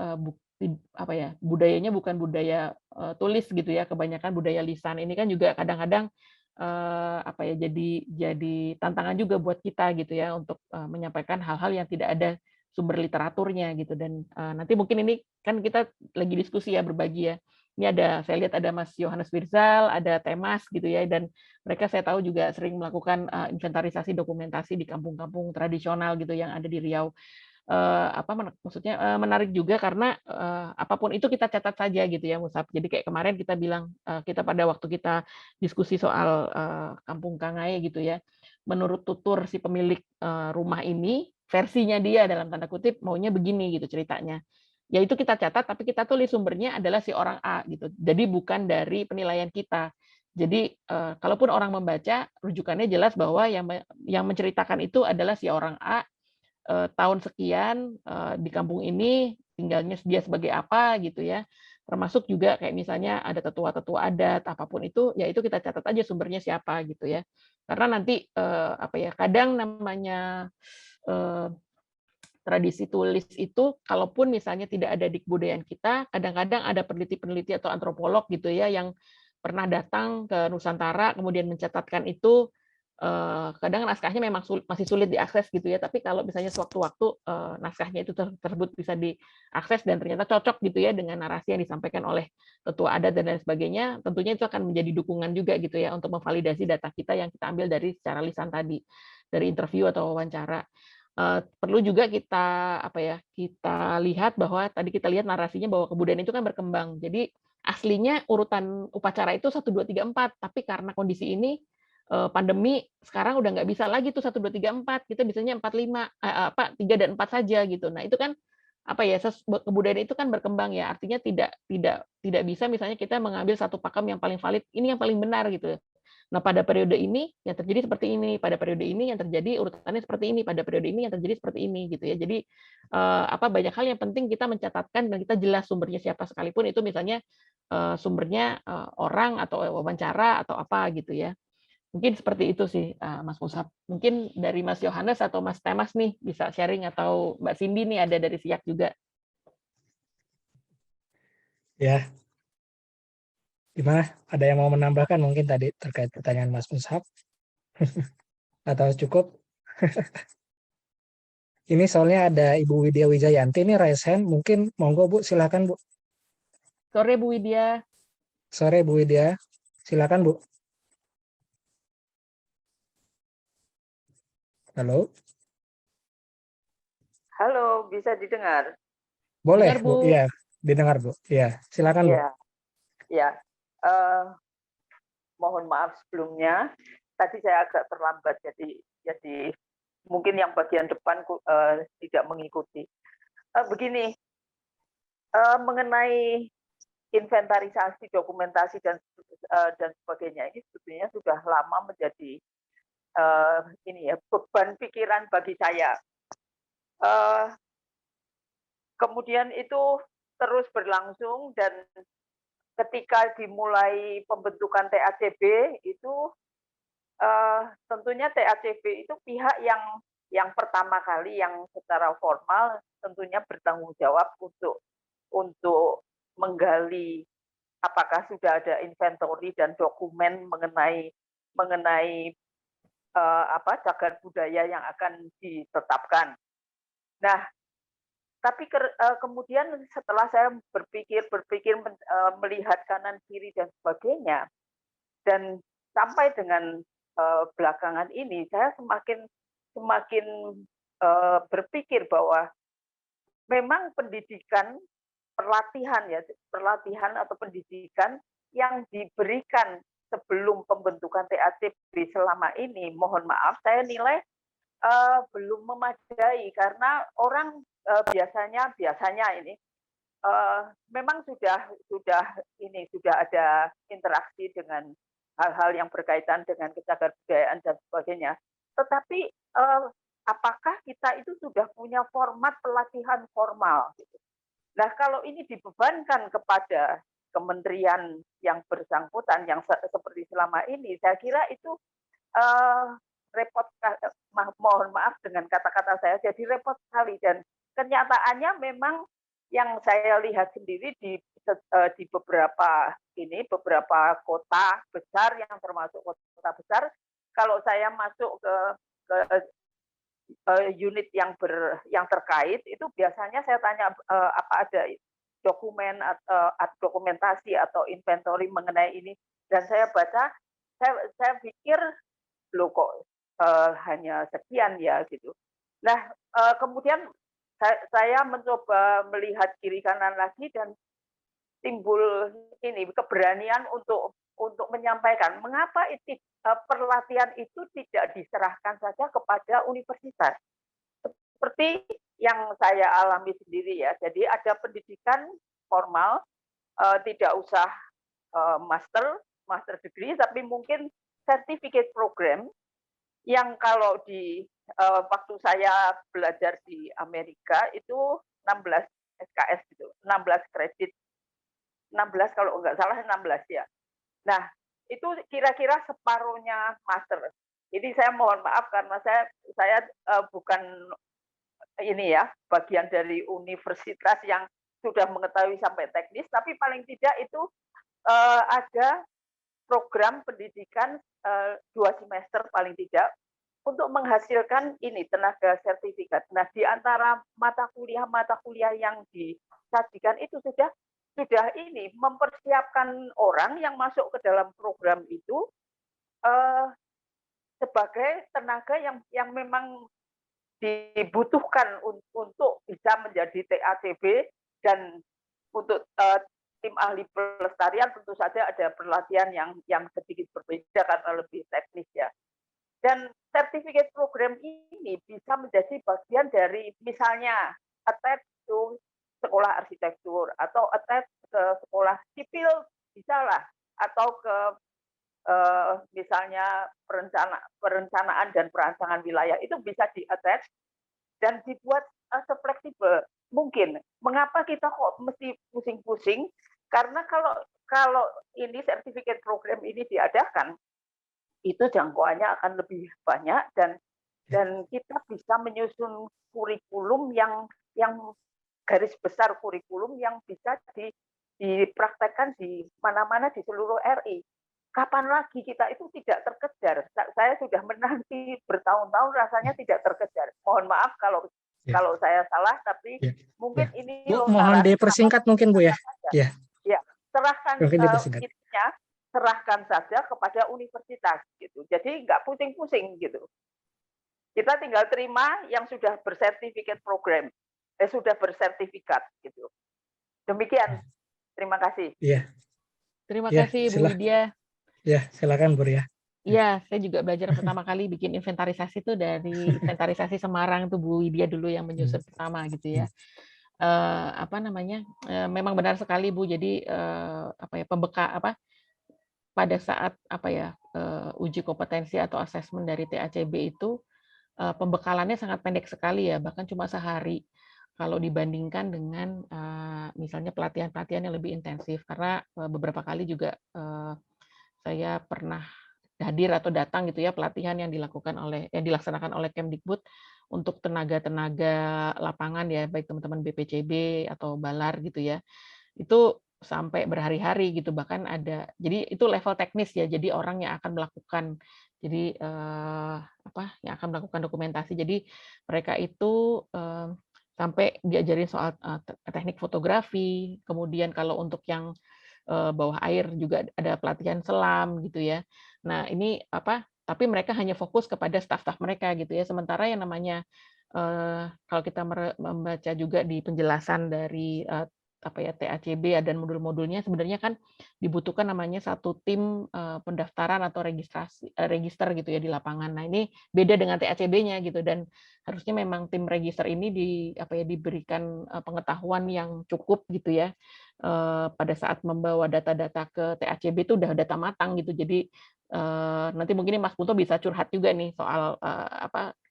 Speaker 4: budayanya bukan budaya tulis gitu ya, kebanyakan budaya lisan. Ini kan juga kadang-kadang jadi tantangan juga buat kita gitu ya untuk menyampaikan hal-hal yang tidak ada sumber literaturnya gitu. Dan nanti mungkin ini kan kita lagi diskusi ya, berbagi ya. Ini saya lihat ada Mas Yohanes Wirzal, ada Temas gitu ya, dan mereka saya tahu juga sering melakukan inventarisasi dokumentasi di kampung-kampung tradisional gitu yang ada di Riau. Maksudnya menarik juga karena apapun itu kita catat saja gitu ya Musab. Jadi kayak kemarin kita bilang kita pada waktu kita diskusi soal Kampung Kangai gitu ya. Menurut tutur si pemilik rumah ini, versinya dia dalam tanda kutip maunya begini gitu ceritanya. Ya itu kita catat tapi kita tulis sumbernya adalah si orang A gitu. Jadi bukan dari penilaian kita. Jadi kalaupun orang membaca rujukannya jelas bahwa yang menceritakan itu adalah si orang A tahun sekian di kampung ini tinggalnya dia sebagai apa gitu ya, termasuk juga kayak misalnya ada tetua-tetua adat apapun itu ya itu kita catat aja sumbernya siapa gitu ya, karena nanti kadang namanya tradisi tulis itu kalaupun misalnya tidak ada di kebudayaan kita, kadang-kadang ada peneliti-peneliti atau antropolog gitu ya yang pernah datang ke Nusantara kemudian mencatatkan itu. Kadang naskahnya memang masih sulit diakses gitu ya, tapi kalau misalnya sewaktu-waktu naskahnya itu tersebut bisa diakses dan ternyata cocok gitu ya dengan narasi yang disampaikan oleh tetua adat dan lain sebagainya, tentunya itu akan menjadi dukungan juga gitu ya untuk memvalidasi data kita yang kita ambil dari secara lisan tadi, dari interview atau wawancara. Perlu juga kita kita lihat bahwa tadi kita lihat narasinya bahwa kebudayaan itu kan berkembang. Jadi aslinya urutan upacara itu 1, 2, 3, 4, tapi karena kondisi ini pandemi sekarang udah nggak bisa lagi tuh 1, 2, 3, 4, kita bisanya 4, 5, 3 dan 4 saja gitu. Nah itu kan kebudayaan itu kan berkembang ya, artinya tidak bisa misalnya kita mengambil satu pakem yang paling valid, ini yang paling benar gitu. Nah pada periode ini yang terjadi seperti ini, pada periode ini yang terjadi urutannya seperti ini, pada periode ini yang terjadi seperti ini gitu ya. Jadi banyak hal yang penting kita mencatatkan dan kita jelas sumbernya siapa sekalipun itu misalnya sumbernya orang atau wawancara atau apa gitu ya. Mungkin seperti itu sih, Mas Musab. Mungkin dari Mas Yohanes atau Mas Temas nih bisa sharing atau Mbak Cindy nih ada dari SIAK juga.
Speaker 3: Ya, gimana? Ada yang mau menambahkan mungkin tadi terkait pertanyaan Mas Musab? Atau cukup? Ini soalnya ada Ibu Widya Wijayanti ini raise hand, mungkin monggo Bu, silakan Bu.
Speaker 4: Sore Bu Widya.
Speaker 3: Sore Bu Widya, silakan Bu. Halo.
Speaker 7: Halo, bisa didengar?
Speaker 3: Boleh
Speaker 4: Dengar,
Speaker 3: Bu, iya didengar Bu. Iya, silakan Bu.
Speaker 7: Iya. Mohon maaf sebelumnya. Tadi saya agak terlambat, jadi mungkin yang bagian depan tidak mengikuti. Begini, mengenai inventarisasi, dokumentasi dan sebagainya ini sebetulnya sudah lama menjadi beban pikiran bagi saya. Kemudian itu terus berlangsung dan ketika dimulai pembentukan TACB itu tentunya TACB itu pihak yang pertama kali yang secara formal tentunya bertanggung jawab untuk menggali apakah sudah ada inventory dan dokumen mengenai cagar budaya yang akan ditetapkan. Nah, tapi kemudian setelah saya berpikir melihat kanan kiri dan sebagainya, dan sampai dengan belakangan ini saya semakin berpikir bahwa memang pelatihan atau pendidikan yang diberikan sebelum pembentukan TACB selama ini, mohon maaf, saya nilai belum memadai karena orang biasanya ini memang sudah ada interaksi dengan hal-hal yang berkaitan dengan kecagar-budayaan dan sebagainya. Tetapi apakah kita itu sudah punya format pelatihan formal? Nah, kalau ini dibebankan kepada kementerian yang bersangkutan, yang seperti selama ini, saya kira itu repot, mohon maaf dengan kata-kata saya, jadi repot sekali. Dan kenyataannya memang yang saya lihat sendiri di beberapa kota besar yang termasuk kota besar, kalau saya masuk ke unit yang terkait itu biasanya saya tanya apa ada dokumen atau dokumentasi atau inventory mengenai ini, dan saya baca, saya pikir loh kok hanya sekian ya gitu. Nah, kemudian saya mencoba melihat kiri kanan lagi dan timbul ini keberanian untuk menyampaikan mengapa pelatihan itu tidak diserahkan saja kepada universitas. Seperti yang saya alami sendiri ya. Jadi ada pendidikan formal, tidak usah master degree, tapi mungkin certificate program yang kalau di waktu saya belajar di Amerika itu 16 SKS gitu, 16 kredit. 16 kalau enggak salah 16 ya. Nah, itu kira-kira separuhnya master. Jadi saya mohon maaf karena saya bukan ini ya, bagian dari universitas yang sudah mengetahui sampai teknis, tapi paling tidak itu ada program pendidikan 2 semester paling tidak untuk menghasilkan ini tenaga sertifikat. Nah, di antara mata kuliah yang disajikan itu sudah ini mempersiapkan orang yang masuk ke dalam program itu sebagai tenaga yang memang dibutuhkan untuk bisa menjadi TACB, dan untuk tim ahli pelestarian tentu saja ada pelatihan yang sedikit berbeda karena lebih teknis ya. Dan sertifikat program ini bisa menjadi bagian dari misalnya attach to sekolah arsitektur atau attach ke sekolah sipil bisa lah, atau ke misalnya perencanaan dan perancangan wilayah itu bisa di-attach dan dibuat fleksibel mungkin. Mengapa kita kok mesti pusing-pusing? Karena kalau ini sertifikat program ini diadakan, itu jangkauannya akan lebih banyak dan kita bisa menyusun kurikulum yang garis besar kurikulum yang bisa dipraktekkan di mana-mana di seluruh RI. Kapan lagi kita itu tidak terkejar? Saya sudah menanti bertahun-tahun rasanya tidak terkejar. Mohon maaf kalau saya salah, tapi mungkin ini
Speaker 3: Bu, mohon dipersingkat mungkin Bu ya.
Speaker 7: Ya, serahkan serahkan saja kepada universitas gitu. Jadi nggak pusing-pusing gitu. Kita tinggal terima yang sudah bersertifikat program, sudah bersertifikat gitu. Demikian. Terima kasih.
Speaker 3: Iya.
Speaker 4: Terima kasih Bu Widya.
Speaker 3: Ya, silakan Bu Ria.
Speaker 4: Iya, saya juga belajar pertama kali bikin inventarisasi itu dari inventarisasi Semarang tuh Bu Widya dulu yang menyusun pertama gitu ya. Memang benar sekali Bu. Jadi pada saat uji kompetensi atau asesmen dari TACB itu pembekalannya sangat pendek sekali ya, bahkan cuma sehari. kalau dibandingkan dengan misalnya pelatihan-pelatihan yang lebih intensif. Karena beberapa kali juga saya pernah hadir atau datang gitu ya pelatihan yang dilaksanakan oleh Kemdikbud untuk tenaga-tenaga lapangan ya, baik teman-teman BPCB atau Balar gitu ya. Itu sampai berhari-hari gitu, bahkan ada, jadi itu level teknis ya, jadi orang yang akan melakukan, jadi yang akan melakukan dokumentasi, jadi mereka itu sampai diajarin soal teknik fotografi, kemudian kalau untuk yang bawah air juga ada pelatihan selam gitu ya. Nah ini tapi mereka hanya fokus kepada staf-staf mereka gitu ya, sementara yang namanya kalau kita membaca juga di penjelasan dari TACB dan modul-modulnya, sebenarnya kan dibutuhkan namanya satu tim pendaftaran atau register gitu ya di lapangan. Nah ini beda dengan TACB-nya gitu, dan harusnya memang tim register ini diberikan pengetahuan yang cukup gitu ya pada saat membawa data-data ke TACB itu udah data matang gitu. Jadi nanti mungkin Mas Punto bisa curhat juga nih soal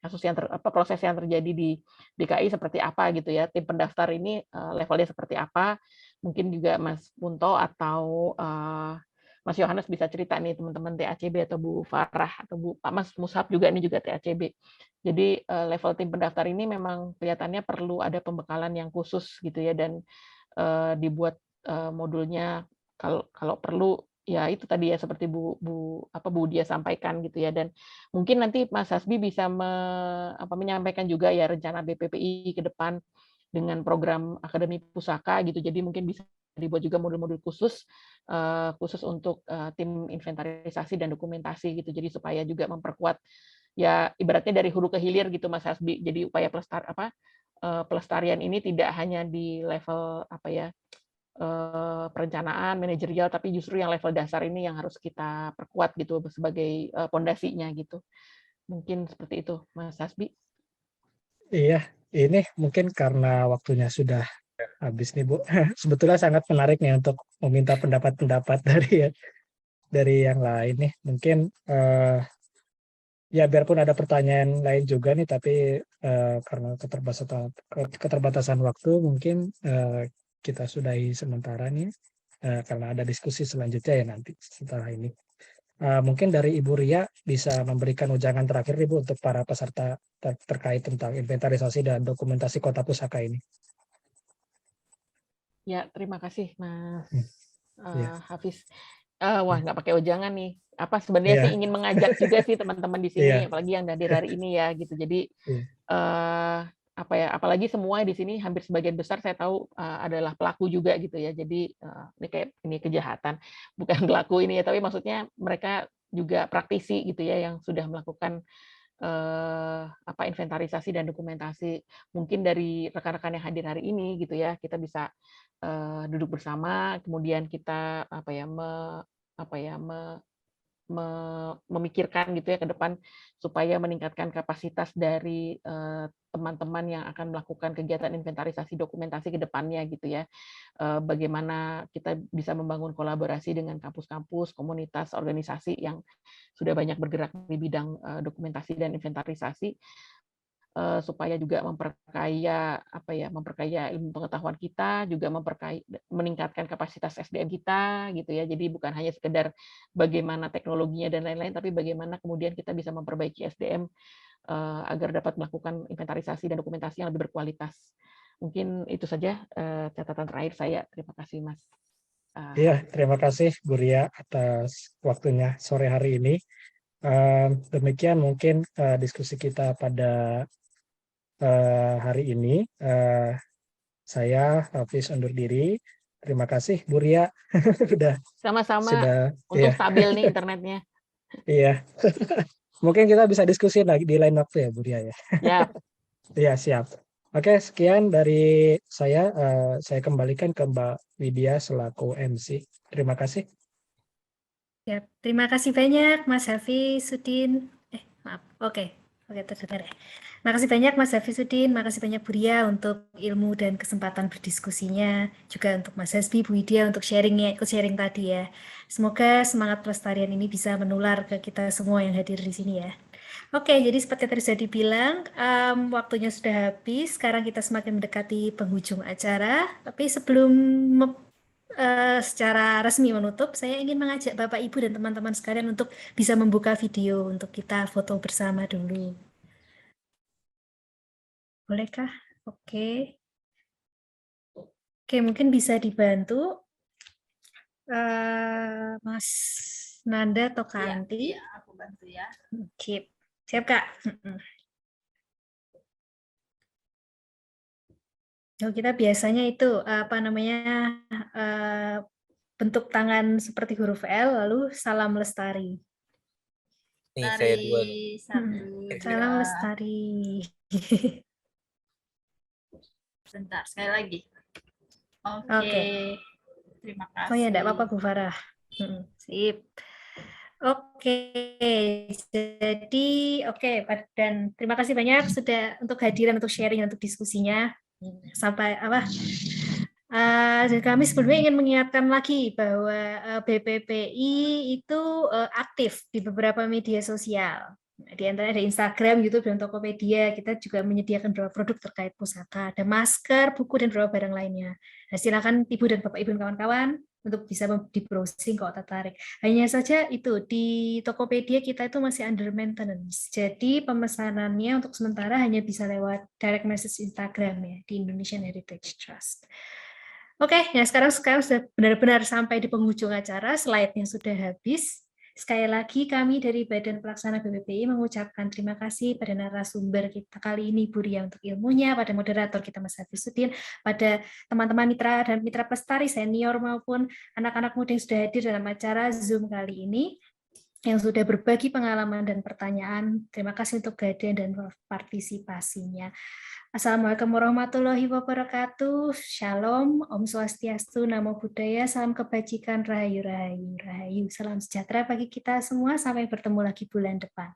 Speaker 4: kasus yang proses yang terjadi di DKI seperti apa gitu ya, tim pendaftar ini levelnya seperti apa, mungkin juga Mas Punto atau Mas Yohanes bisa cerita nih teman-teman TACB atau Bu Farah atau Pak Mas Mushab juga ini juga TACB. Jadi level tim pendaftar ini memang kelihatannya perlu ada pembekalan yang khusus gitu ya, dan dibuat modulnya kalau perlu ya itu tadi ya seperti Bu Dia sampaikan gitu ya, dan mungkin nanti Mas Hasbi bisa menyampaikan juga ya rencana BPPI ke depan dengan program Akademi Pusaka gitu, jadi mungkin bisa dibuat juga modul-modul khusus untuk tim inventarisasi dan dokumentasi gitu, jadi supaya juga memperkuat ya ibaratnya dari hulu ke hilir gitu Mas Hasbi, jadi upaya pelestarian ini tidak hanya di level perencanaan, manajerial, tapi justru yang level dasar ini yang harus kita perkuat gitu sebagai pondasinya gitu. Mungkin seperti itu, Mas Hasbi.
Speaker 3: Iya, ini mungkin karena waktunya sudah habis nih Bu. Sebetulnya sangat menarik nih untuk meminta pendapat-pendapat dari yang lain nih. Mungkin ya biarpun ada pertanyaan lain juga nih, tapi karena keterbatasan waktu mungkin kita sudahi sementara nih, karena ada diskusi selanjutnya ya nanti setelah ini. Mungkin dari Ibu Ria bisa memberikan ujangan terakhir nih Bu untuk para peserta terkait tentang inventarisasi dan dokumentasi Kota Pusaka ini.
Speaker 4: Ya, terima kasih Mas Hafiz.
Speaker 3: Wah,
Speaker 4: nggak pakai ujangan nih. Sebenarnya sih ingin mengajak juga sih teman-teman di sini, apalagi yang hadir hari ini ya gitu. Jadi apalagi semua di sini hampir sebagian besar saya tahu adalah pelaku juga gitu ya. Jadi ini kejahatan, bukan pelaku ini ya, tapi maksudnya mereka juga praktisi gitu ya yang sudah melakukan inventarisasi dan dokumentasi. Mungkin dari rekan-rekan yang hadir hari ini gitu ya, kita bisa duduk bersama, kemudian kita memikirkan gitu ya ke depan supaya meningkatkan kapasitas dari teman-teman yang akan melakukan kegiatan inventarisasi dokumentasi ke depannya gitu ya. Bagaimana kita bisa membangun kolaborasi dengan kampus-kampus, komunitas, organisasi yang sudah banyak bergerak di bidang dokumentasi dan inventarisasi, supaya juga memperkaya ilmu pengetahuan kita, juga meningkatkan kapasitas SDM kita gitu ya. Jadi bukan hanya sekedar bagaimana teknologinya dan lain-lain, tapi bagaimana kemudian kita bisa memperbaiki SDM agar dapat melakukan inventarisasi dan dokumentasi yang lebih berkualitas. Mungkin itu saja catatan terakhir saya. Terima kasih Mas.
Speaker 3: Iya, terima kasih Bu Ria atas waktunya sore hari ini. Demikian mungkin diskusi kita pada hari ini. Saya Hafiz undur diri. Terima kasih Bu Ria.
Speaker 4: Sama-sama. Untuk stabil nih internetnya.
Speaker 3: Iya. Mungkin kita bisa diskusi lagi di lain waktu ya Bu Ria ya.
Speaker 4: Ya.
Speaker 3: Iya, siap. Oke, sekian dari saya. Saya kembalikan ke Mbak Widya selaku MC. Terima kasih.
Speaker 1: Ya, terima kasih banyak Mas Hafiz Sudin. Maaf. Oke, terdengar ya. Terima kasih banyak Mas Hafiz Sudin, makasih banyak Bu Ria untuk ilmu dan kesempatan berdiskusinya, juga untuk Mas Hasbi, Bu Widya untuk ikut sharing tadi ya. Semoga semangat pelestarian ini bisa menular ke kita semua yang hadir di sini ya. Oke, jadi seperti tadi sudah dibilang, waktunya sudah habis. Sekarang kita semakin mendekati penghujung acara. Tapi sebelum secara resmi menutup, saya ingin mengajak Bapak, Ibu, dan teman-teman sekalian untuk bisa membuka video untuk kita foto bersama dulu. Bolehkah? Oke. Oke, mungkin bisa dibantu Mas Nanda atau Kak Anti.
Speaker 8: Iya, aku bantu ya.
Speaker 1: Oke, siap Kak. Oh, kita biasanya itu apa namanya bentuk tangan seperti huruf L, lalu salam lestari.
Speaker 5: Nih, saya dua.
Speaker 1: Salam lestari.
Speaker 8: Bentar, sekali lagi.
Speaker 1: Oke.
Speaker 8: Terima kasih.
Speaker 1: Oh ya, enggak apa-apa Bu Farah. Sip. Oke, jadi dan terima kasih banyak sudah untuk hadiran, untuk sharing, untuk diskusinya. Sampai dan kami sebelumnya ingin mengingatkan lagi bahwa BPPI itu aktif di beberapa media sosial. Di antaranya ada Instagram, YouTube, dan Tokopedia. Kita juga menyediakan beberapa produk terkait pusaka. Ada masker, buku, dan beberapa barang lainnya. Nah, silakan Ibu dan Bapak Ibu dan kawan-kawan untuk bisa di-browsing kalau tertarik. Hanya saja itu, di Tokopedia kita itu masih under maintenance. Jadi pemesanannya untuk sementara hanya bisa lewat direct message Instagram ya, di Indonesian Heritage Trust. Oke, ya sekarang sudah benar-benar sampai di penghujung acara, slide-nya sudah habis. Sekali lagi kami dari Badan Pelaksana BPPI mengucapkan terima kasih pada narasumber kita kali ini, Bu Ria, untuk ilmunya, pada moderator kita Mas Hafizudin, pada teman-teman mitra dan mitra pelestari senior maupun anak-anak muda yang sudah hadir dalam acara Zoom kali ini, yang sudah berbagi pengalaman dan pertanyaan. Terima kasih untuk kehadiran dan partisipasinya. Assalamualaikum warahmatullahi wabarakatuh. Shalom, Om Swastiastu, Namo Buddhaya, salam kebajikan, rahayu, rahayu, rahayu. Salam sejahtera bagi kita semua, sampai bertemu lagi bulan depan.